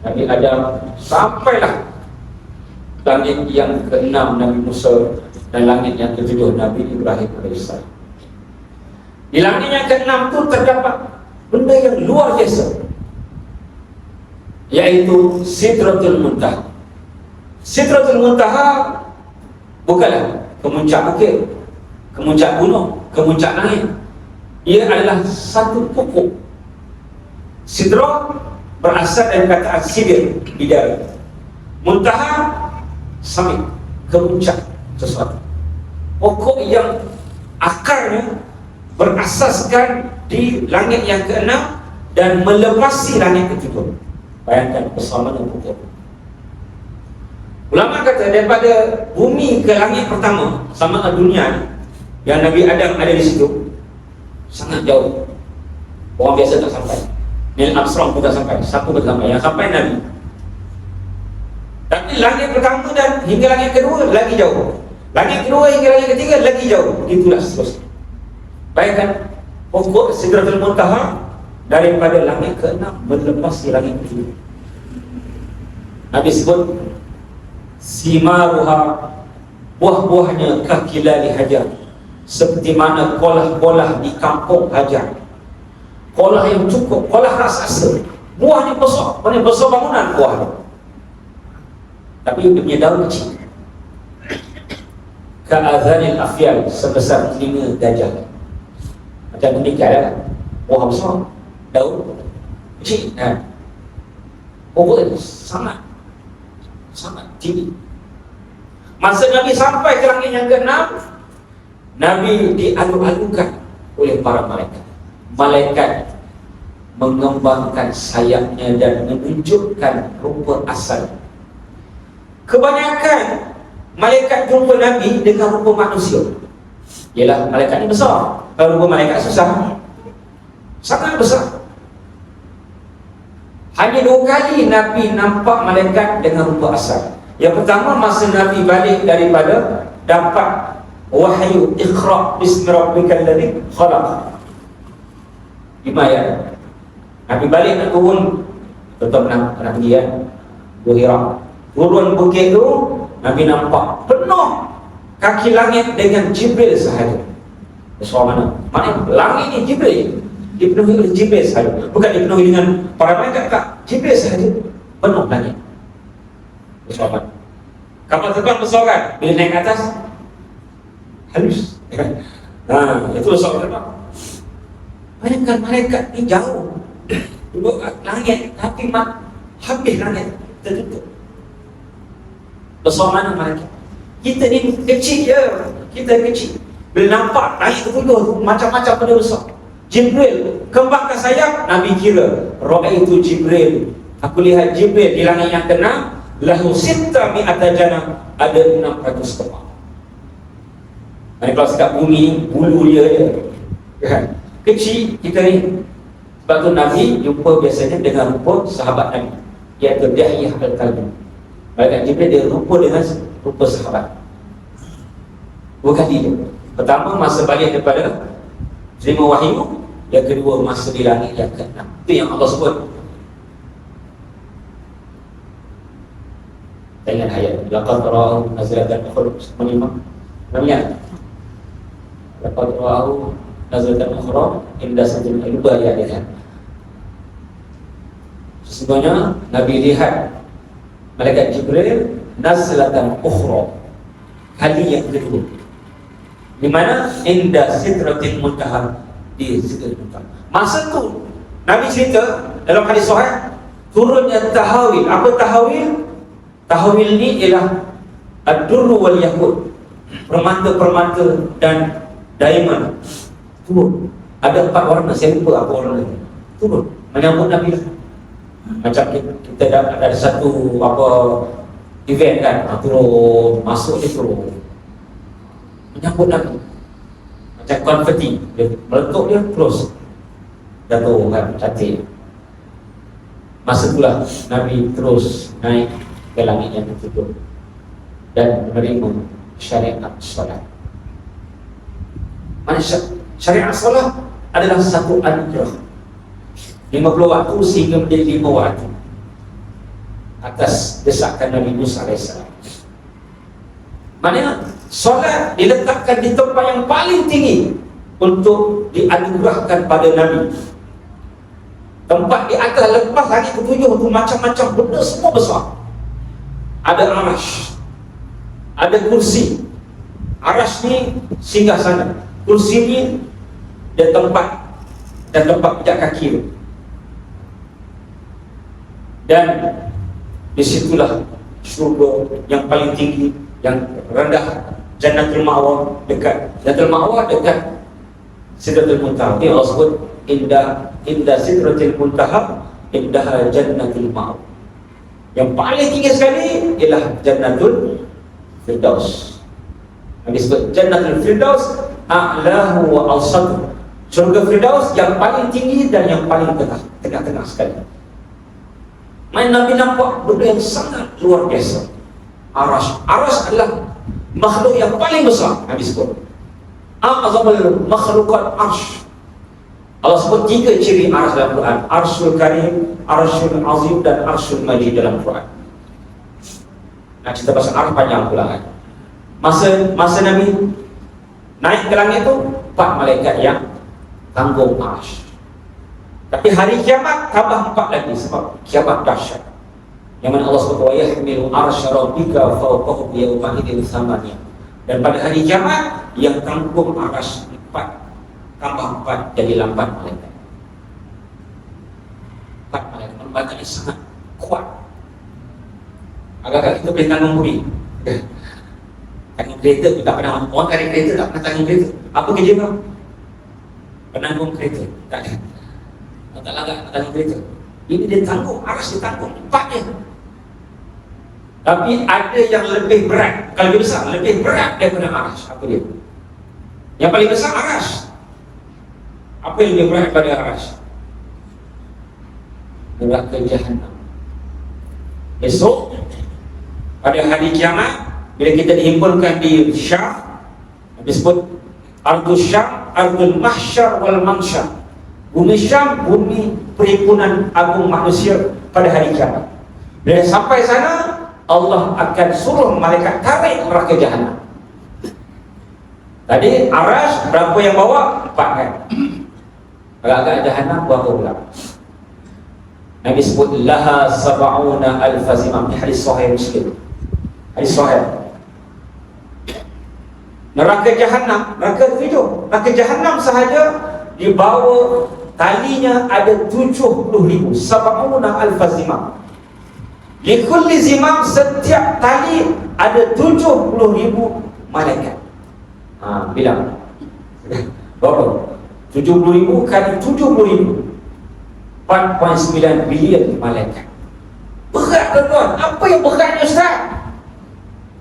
Nabi Adam, sampailah langit yang ke-6 Nabi Musa, dan langit yang ke-7 Nabi Ibrahim AS. Di langit yang ke-6 itu terdapat benda yang luar biasa, yaitu Sidratul Muntaha. Sidratul Muntaha bukanlah kemuncak bukit, kemuncak gunung, kemuncak langit. Ia adalah satu pokok. Sidrah berasal dari kata sidir, bidara. Muntaha, summit, kemuncak sesuatu. Pokok yang akarnya berasaskan di langit yang ke-6 dan melepasi langit ke-7. Bayangkan bersama dengan pokok. Ulama kata daripada bumi ke langit pertama sama ke dunia ni, yang Nabi Adam ada di situ, sangat jauh. Orang biasa tak sampai. Neil Armstrong pun tak sampai. Siapa pun tak sampai. Yang sampai Nabi. Tapi langit pertama dan hingga langit kedua lagi jauh. Langit kedua hingga langit ketiga lagi jauh. Itulah seterusnya. Bayangkan pokok Sidratul Muntaha daripada langit ke-6 melepasi langit ke-7. Nabi sebut simaruha, buah-buahnya kakilali hajar, seperti mana kolah-kolah di kampung Hajar. Kolah yang cukup, kolah raksasa, buahnya besar, besar bangunan buahnya, tapi dia punya daun kecil. Ka'adhanil afyal, sebesar telinga gajah. Macam meninggal kan, buah besar, daun kecil kan. Pokok itu sangat tinggi. Masa Nabi sampai ke langit yang ke-6, Nabi dialu-alukan oleh para malaikat. Malaikat mengembangkan sayapnya dan menunjukkan rupa asal. Kebanyakan malaikat jumpa Nabi dengan rupa manusia. Ialah malaikat ni besar. Kalau rupa malaikat susah, sangat besar. Hanya 2 kali Nabi nampak malaikat dengan rupa asal. Yang pertama masa Nabi balik daripada dapat wahyu Iqra bismi rabbikal ladzi khalaq. 5 ayat. Nabi balik nak turun, tetap nak pergi kan, Gua Hira. Turun bukit tu, Nabi nampak penuh kaki langit dengan Jibril sahaja. Besar mana? Maknanya langit ni Jibril, dipenuhi oleh Jibril sahaja. Bukan dipenuhi dengan para malaikat, tak. Jibril sahaja penuh langit. Besar mana? Kapal terbang besar kan? Bila naik ke atas, halus. Itu besar terbang. Bayangkan malaikat ni jauh duduk langit, tapi habis langit tertutup. Besar mana malaikat? Kita ni kecil je. Kita kecil. Bila nampak langit tertutup, macam-macam benda besar. Jibril kembangkan sayap, Nabi kira ra'aitu Jibril, aku lihat Jibril di langit yang ke-6, lahu sitta mi'ata janah, ada 600 kepala. Kalau sekat bumi ni, bulu dia kan? Kecil kita ni. Sebab tu Nabi jumpa biasanya dengan rupa sahabat Nabi, iaitu Dihyah Al-Kalbi. Malaikat Jibril dia rupa dengan rupa sahabat. 2 kali je. Pertama masa balik daripada terima wahyu, yang kedua masa di langit yang ke-6. Itu yang Allah sebut. Dengan ayat laqad ra'ahu nazlatan ukhra, menimang namanya laqad ra'ahu nazlatan ukhra inda sidratil muntaha ya. Sesungguhnya Nabi lihat malaikat Jibril nazlatan ukhra, kali yang kedua, di mana inda sidratil muntaha, di sidratil muntaha. Masa tu Nabi cerita dalam hadis sahih turunnya tahawil. Apa tahawil? Tahawil ni ialah ad-durru wal yaqut, permata-permata dan diamond turun. Ada 4 warna, saya lupa apa warna itu. Turun menyambut Nabi lah. Macam kita ada satu apa event kan, turun masuk dia turun menyambut Nabi. Macam konfeti, dia meletup dia close. jatuh kan cantik. Masa itulah Nabi terus naik ke langit yang ketujuh dan menerima syariat solat. Syariat solat adalah satu anugerah 50 waktu sehingga menjadi 5 waktu atas desakan Nabi Musa AS. Maknanya solat diletakkan di tempat yang paling tinggi untuk dianugerahkan pada Nabi. Tempat di atas lepas langit ketujuh itu macam-macam benda semua besar. Ada arash, ada kursi. Arash ni singgah sana, kursi ni dia tempat dan tempat pijak kaki. Dan disitulah syurga yang paling tinggi, yang rendah, Jannatul Ma'wa dekat. Jannatul Ma'wa dekat Sidratul Muntaha. Ini Allah sebut indah Sidratul Muntaha indaha Jannatul Ma'wa. Yang paling tinggi sekali ialah Jannatul Firdaus. Yang disebut Jannatul Firdaus a'lahu wa awsatuh. Syurga Firdaus yang paling tinggi dan yang paling tengah-tengah sekali. Main Nabi nampak benda yang sangat luar biasa. Arash adalah makhluk yang paling besar. Nabi sebut a'zamul makhlukat arsh. Allah sebut 3 ciri arash dalam Quran: Arshul Karim, Arshul Azim dan Arshul Majid dalam Quran. Nah, cerita pasal arsh panjang pula kan. Masa Nabi naik ke langit tu 4 malaikat yang tanggung arsh. Tapi hari kiamat tambah 4 lagi sebab kiamat dahsyat. Yang mana Allah SWT yahmilu arsya rabbika fawqahum yawma idzin thamaniya. Dan pada hari kiamat yang tanggung arsy 4 tambah 4 jadi 8 malaikat. 4 malaikat membakar sangat kuat. Agak-agak kita boleh tanggung budi. Tanggung kereta tu tak pernah. Orang tarik kereta tak pernah tanggung kereta. Apa kerja kau? Penanggung kereta. Tak ada. Tak larat nak tanggung kereta. Ini dia tanggung, aras dia tanggung 4 je. Tapi ada yang lebih berat. Kalau lebih besar, lebih berat daripada aras. Apa dia? Yang paling besar aras. Apa yang lebih berat daripada aras? Neraka Jahannam. Esok pada hari kiamat, bila kita dihimpunkan di Syam, disebut Ardul Syam, Ardul Mahsyar wal Mansyar. Bumi Syam, bumi perhimpunan agung manusia pada hari kiamat. Bila sampai sana, Allah akan suruh malaikat tarik neraka Jahannam. Tadi Arash berapa yang bawa? 4 kan? Agak-agak Jahannam berapa pula? Nabi sebut laha sab'una alfa zimam. Ini hadis sahih Muslim. Hadis sahih. Neraka Jahannam, neraka 7. Neraka Jahannam sahaja di bawah talinya ada 70,000. Sab'una alfa zimam. Likulli zimam, setiap tali ada 70,000 malaikat. Bilang berapa? 70,000 kali 70,000, 4.9 bilion malaikat. Berat tuan-tuan. Apa yang beratnya Ustaz?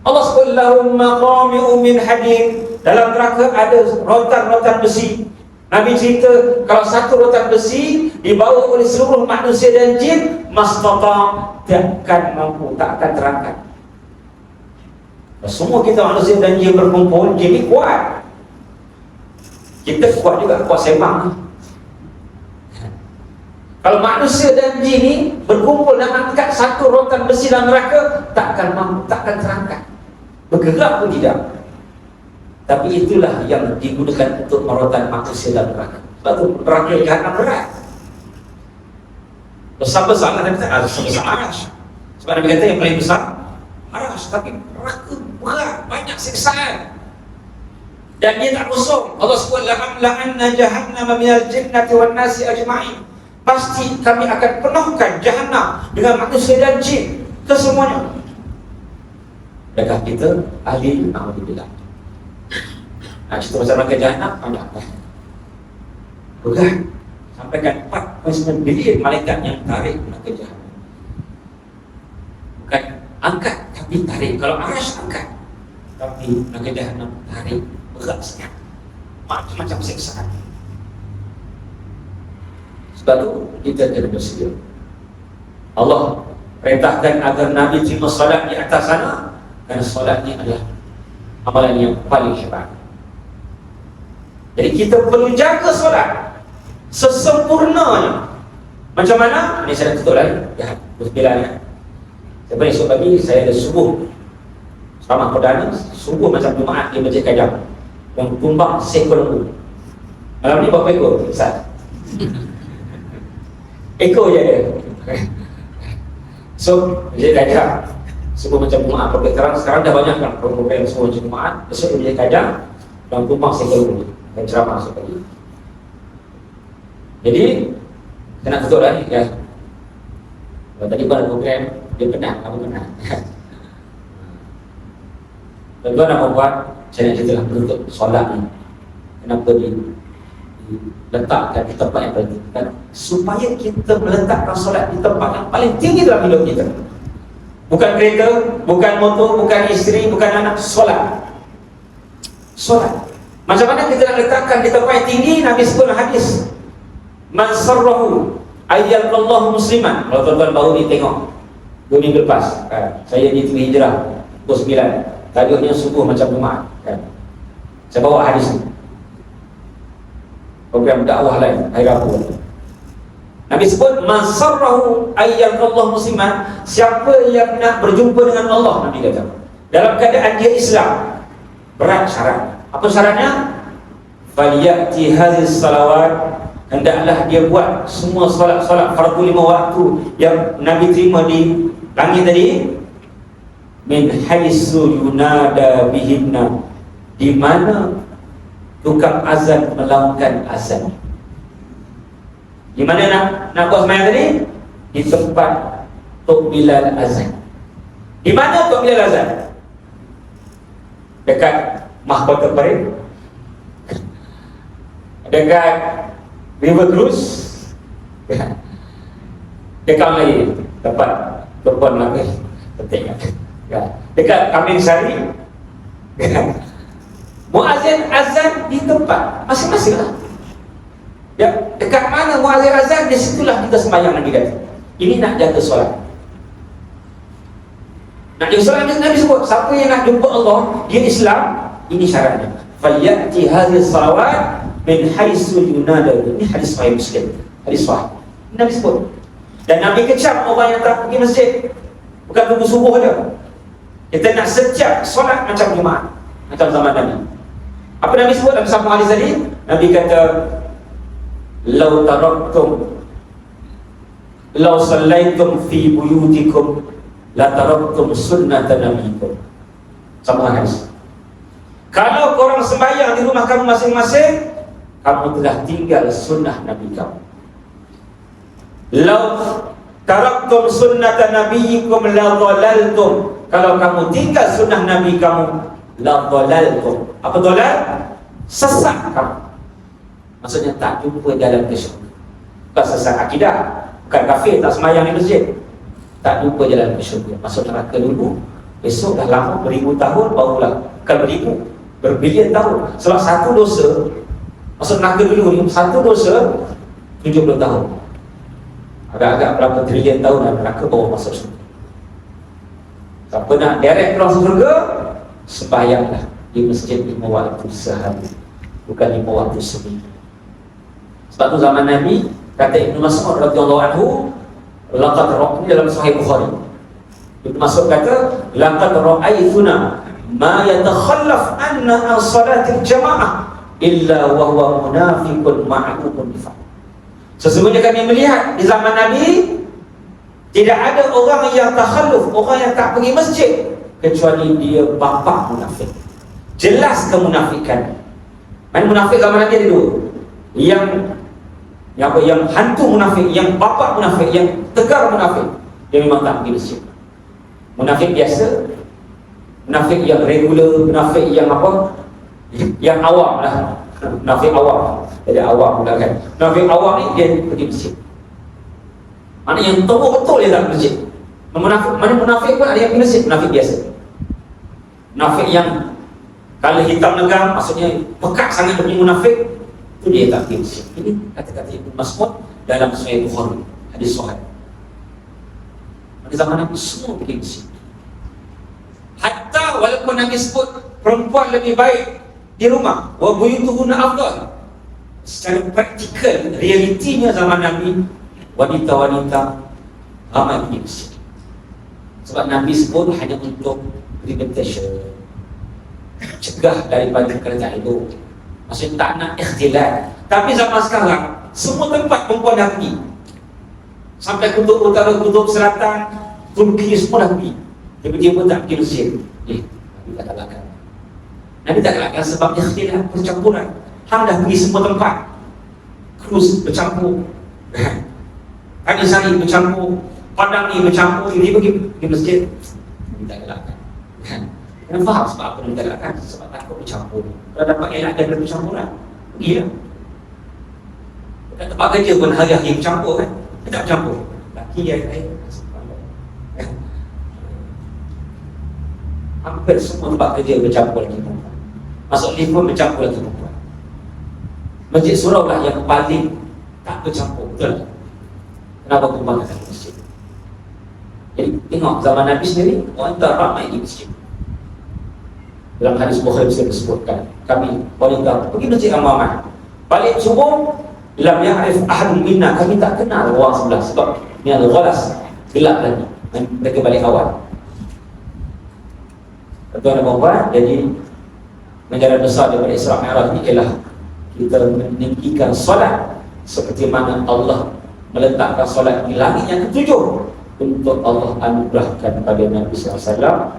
Allah sebut lahum maqami'u min hadid. Dalam neraka ada rotan-rotan besi. Nabi cerita kalau satu rotan besi dibawa oleh seluruh manusia dan jin, mastata, takkan mampu, tak akan terangkat. Semua kita manusia dan jin berkumpul, jin ni kuat. Kita kuat juga, kuat sembang. Kalau manusia dan jin ni berkumpul dan angkat satu rotan besi dalam neraka, takkan mampu, takkan terangkat. Bergerak pun tidak. Tapi itulah yang digunakan untuk merotan manusia dalam neraka. Sebab itu neraka Jahannam berat. Besar-besar lah Nabi kata, besar-besar arash. Sebab Nabi kata yang paling besar arash. Tapi neraka berat, banyak siksaan. Dan dia tak kosong. Allah sebut la'amla'anna jahannama minal jinnati wan nasi ajma'in. Pasti kami akan penuhkan Jahannam dengan manusia dan jin, kesemuanya. Adakah kita ahli? Alhamdulillah. Cerita pasal neraka Jahannam banyak kan? Berat. Sampaikan 4.9 bilion malaikat yang tarik neraka Jahannam. Bukan angkat, tapi tarik. Kalau arash angkat, tapi neraka Jahannam tarik. Berat sangat. Macam-macam siksaan. Sebab tu kita kena bersedia. Allah perintahkan agar Nabi terima solat di atas sana, kerana solat ni adalah amalan yang paling hebat. Jadi kita perlu jaga solat sesempurnanya. Macam mana? Ini saya nak tutup lagi. Ya, bersembilan ya. Sebab esok pagi saya ada subuh ceramah perdana, subuh macam Jumaat di Masjid Kajang, yang tumbang seekor lembu. Malam ni berapa ekor? Besar. Ekor je ada. So, Masjid Kajang subuh macam Jumaat, pergi terang. Sekarang dah banyak kan program subuh macam Jumaat. Besok di Masjid Kajang yang tumbang seekor lembu, dan ceramah esok pagi. Jadi saya nak tutup lagi ya. Kalau tadi pun ada program, dia penat, kamu penat. Tuan-tuan nak buat, saya nak ceritalah menutup solat ni. Kenapa diletakkan di tempat yang paling tinggi? Supaya kita meletakkan solat di tempat yang paling tinggi dalam hidup kita. Bukan kereta, bukan motor, bukan isteri, bukan anak. Solat. Solat. Macam mana kita nak letakkan di tempat yang tinggi? Nabi sebut hadis, man sarrahu ayyallahu musliman. Kalau tuan-tuan baru ni tengok 2 minggu lepas saya di TV Hijrah pukul 9, tajuknya subuh macam Jumaat kan. Saya bawa hadis ni, program dakwah lain hari Rabu. Nabi sebut man sarrahu ayyallahu musliman, siapa yang nak berjumpa dengan Allah, Nabi kata, dalam keadaan dia Islam. Berat syarat. Apa syaratnya? Faliyati hadhihi salawat, hendaklah dia buat semua solat-solat fardu 5 waktu yang Nabi terima di langit tadi, min haitsu yunada bihinna, di mana tukang azan melaungkan azan. Di mana nak buat sembahyang tadi? Di tempat Tok Bilal azan. Di mana Tok Bilal azan? Dekat Mahkota Parit, dekat River Cruise, dekat lagi tempat Tuan lagi penting ya. Dekat Kambing Sari, muazzin azan di tempat masing-masing lah ya. Dekat mana muazzin azan, di situlah kita sembahyang. Nabi kata ini nak jaga solat. Nak jaga solat, Nabi sebut siapa yang nak jumpa Allah, dia Islam, ini syaratnya, falyati hadhihi salawat min haitsu yunada. Ini hadis sahih Muslim, hadis sahih Nabi sebut. Dan Nabi kecam orang yang tak pergi masjid, bukan tunggu subuh saja. Kita nak setiap solat macam Jumaat, macam zaman Nabi. Apa Nabi sebut dalam satu hadis tadi? Nabi kata, "Lau taraktum, lau sallaitum fi buyutikum, la taraktum sunnata nabiyikum." Sama hadis. Kalau korang sembahyang di rumah kamu masing-masing, kamu telah tinggal sunnah Nabi kamu. Lau taraktum sunnata nabiyikum la dhalaltum, kalau kamu tinggal sunnah Nabi kamu, la dhalaltum. Apa dhalal? Sesat kamu. Maksudnya tak jumpa jalan ke syurga. Bukan sesat akidah, bukan kafir tak sembahyang di masjid, tak jumpa jalan ke syurga. Masuk neraka dulu, besok dah lama beribu tahun barulah, bukan beribu, berbilion tahun. Sebab satu dosa masuk neraka dulu ni, satu dosa 70 tahun. Agak-agak berapa trilion tahun dan neraka baru masuk surga. Siapa nak direct keluar surga, sembahyanglah di masjid 5 waktu sehari, bukan 5 waktu seminggu. Sebab tu zaman Nabi, kata Ibnu Mas'ud radhiyallahu anhu, laqad ra'aytu, dalam Sahih Bukhari, Ibnu Mas'ud kata, laqad ra'aytuna ma yatakhallaf anna an salatil jamaah illa wa huwa munafiqun ma'akum nifaq. Sesungguhnya kami melihat di zaman Nabi tidak ada orang yang takhalluf, orang yang tak pergi masjid, kecuali dia bapa munafik. Jelas kemunafikan. Mana munafik zaman Nabi ada dua. Yang hantu munafik, yang bapa munafik, yang tegar munafik. Dia memang tak pergi masjid. Munafik biasa, munafik yang regular, munafik yang apa? Yang awam lah. Munafik awam. Jadi awam pula kan. Munafik awam ni dia pergi masjid. Mana yang betul-betul dia tak pergi masjid. Mana munafik pun ada yang pergi masjid, munafik biasa. Munafik yang kalau hitam legam, maksudnya pekat sangat demi munafik, itu dia tak pergi masjid. Ini kata-kata Ibnu Mas'ud dalam Sahih Bukhari, hadis sahih. Pada zaman Nabi semua pergi masjid. Hatta walaupun Nabi sebut perempuan lebih baik di rumah, wa buyutuhunna afdal. Secara praktikal, realitinya zaman Nabi, wanita-wanita ramai pergi masjid. Sebab Nabi sebut hanya untuk prevention, cegah daripada kerajaan itu. Maksudnya tak nak ikhtilat. Tapi zaman sekarang semua tempat perempuan dah pergi. Sampai kutub utara, kutub selatan, Turki semua dah pergi. Tiba-tiba tak pergi masjid. Nabi tak galakkan. Nabi tak galakkan sebab ikhtilat, percampuran. Hang dah pergi semua tempat, Kruz bercampur, Tani Sari bercampur, Padang ni bercampur, ini pergi masjid. Nabi tak galakkan. Kena faham sebab apa Nabi tak galakkan? Sebab takut bercampur. Kalau dapat elak daripada bercampuran, pergilah. Dekat tempat kerja pun hari-hari bercampur kan? Dia tak bercampur. Laki air. Hampir semua tempat kerja bercampur lagi perempuan. Masuk lift pun bercampur lagi perempuan. Masjid surau lah yang paling tak bercampur. Betul tak? Kenapa perempuan datang ke masjid? Jadi tengok zaman Nabi sendiri, wanita ramai di masjid. Dalam hadis Bukhari disebutkan, kami wanita pergi masjid ramai. Balik subuh, lam ya'rif ahadun minna, kami tak kenal orang sebelah sebab ni ada ghalas, gelap lagi. Mereka balik awal. Tuan dan puan, jadi menjadi besar daripada Isra Mi'raj ni ialah kita meninggikan solat seperti mana Allah meletakkan solat di langit yang ketujuh untuk Allah anugerahkan pada Nabi SAW.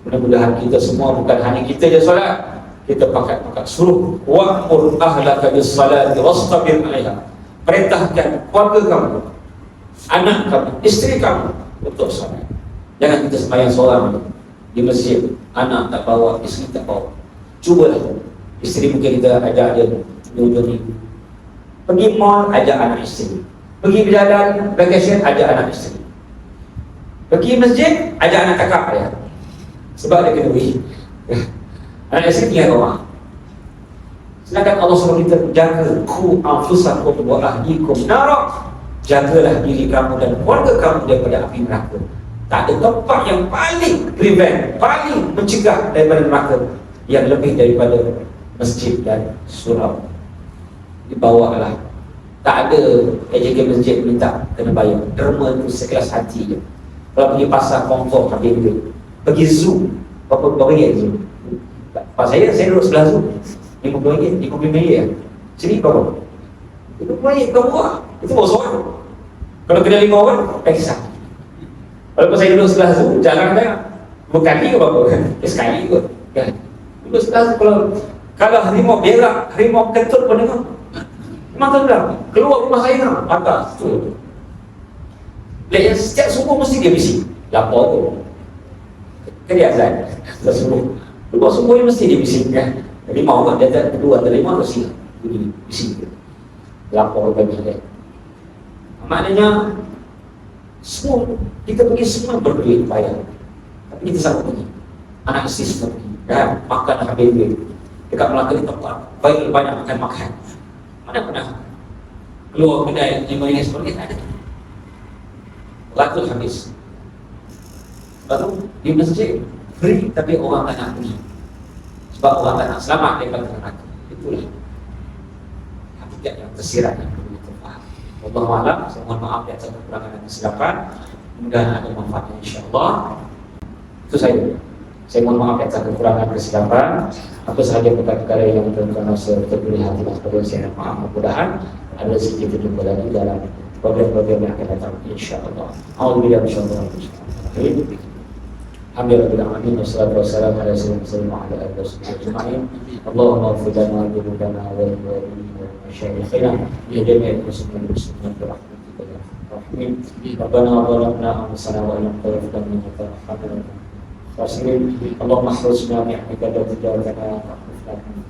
Mudah-mudahan kita semua, bukan hanya kita je solat, kita pakai suruh wa'mur ahlaka bis-salati wastabir 'alaiha. Perintahkan keluarga kamu, anak kamu, isteri kamu untuk solat. Jangan kita sembahyang seorang di masjid, anak tak bawa, isteri tak bawa. Cubalah. Isteri mungkin kita ajak dia duduk ni. Pergi mall, ajak anak isteri. Pergi berjalan, vacation, ajak anak isteri. Pergi masjid, ajak anak kakak dia. Sebab dia kena pergi. Anak isteri tinggal rumah. Sedangkan Allah suruh kita jaga ku anfusakum wa ahlikum nara. Jagalah diri kamu dan keluarga kamu daripada api neraka. Tak ada tempat yang paling prevent, paling mencegah daripada neraka yang lebih daripada masjid dan surau. Dibawalah. Tak ada AJK masjid minta kena bayar. Derma tu sekelas hati je. Kalau pergi pasar Comfort habis duit. Pergi zoo, berapa ringgit zoo? Pas saya duduk sebelah zoo, RM50, RM55. Sini berapa? RM50 kau buat. Itu bawa seorang. Kalau kena 5 orang, kisah. Walaupun saya duduk sebelah zoo, jalan dah berkali ke berapa? Sekali kot. Duduk sebelah zoo, kalau harimau berak, harimau kentut pun dengar. Memang tak ada. Keluar rumah saya nak atas tu. Dia setiap subuh mesti dia bising. Lapor tu. Kan dia azan. Setiap subuh. Keluar subuh dia mesti dia bising kan. Harimau kan dia tak kedua atau lima atau siang. Bunyi bising. Lapor bagi dia. Maknanya semua kita pergi semua berduit bayar. Tapi kita sanggup pergi. Anak isteri semua pergi. Kan makan habis duit. Dekat Melaka ni tempat banyak makan. Mana pernah keluar kedai RM5 RM10 tak ada. Laku habis. Lepas tu di masjid free tapi orang tak nak pergi. Sebab orang tak nak selamat daripada neraka. Itulah hakikat yang tersirat yang perlu kita faham. Wallahualam, saya mohon maaf di atas kekurangan dan kesilapan. Mudah-mudahan ada manfaatnya insya-Allah. Itu saya mohon maaf atas kekurangan kesilapan. Apa sahaja perkara-perkara yang tuan-tuan rasa terpilih hati dan sebagainya, saya mohon maaf. Mudah-mudahan ada sedikit kita jumpa lagi dalam program-program yang akan datang insya-Allah. Alhamdulillah insyaallah. Alhamdulillah wassalatu wassalamu ala sayyidina wa ala alihi wasallam. Allahumma ighfir lana dhunubana wa li masyayikhina ya jami'al muslimin bi rahmatika ya rahim. Rabbana zalamna anfusana wa lam taghfir lana wa tarhamna Rasulullah, Allahumma khurujna bi'ahmika dan tijarana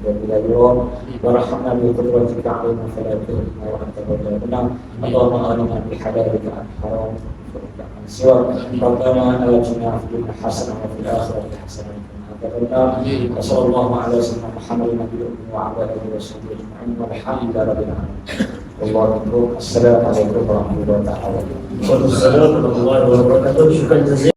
bila yawm warahmna bi qudratika alaina fala tuhina wa anta rabbuna Allahumma aghnina bi halalika an haram siwa rabbana atina fid dunya hasanah wa fil akhirati hasanah wa qina adzabannar wa sallallahu ala sayyidina Muhammadin nabiyyi wa ala alihi wa sahbihi ajma'in walhamdulillahi rabbil alamin. Assalamualaikum warahmatullahi wabarakatuh. Waalaikumsalam warahmatullahi wabarakatuh. Syukran jazilan.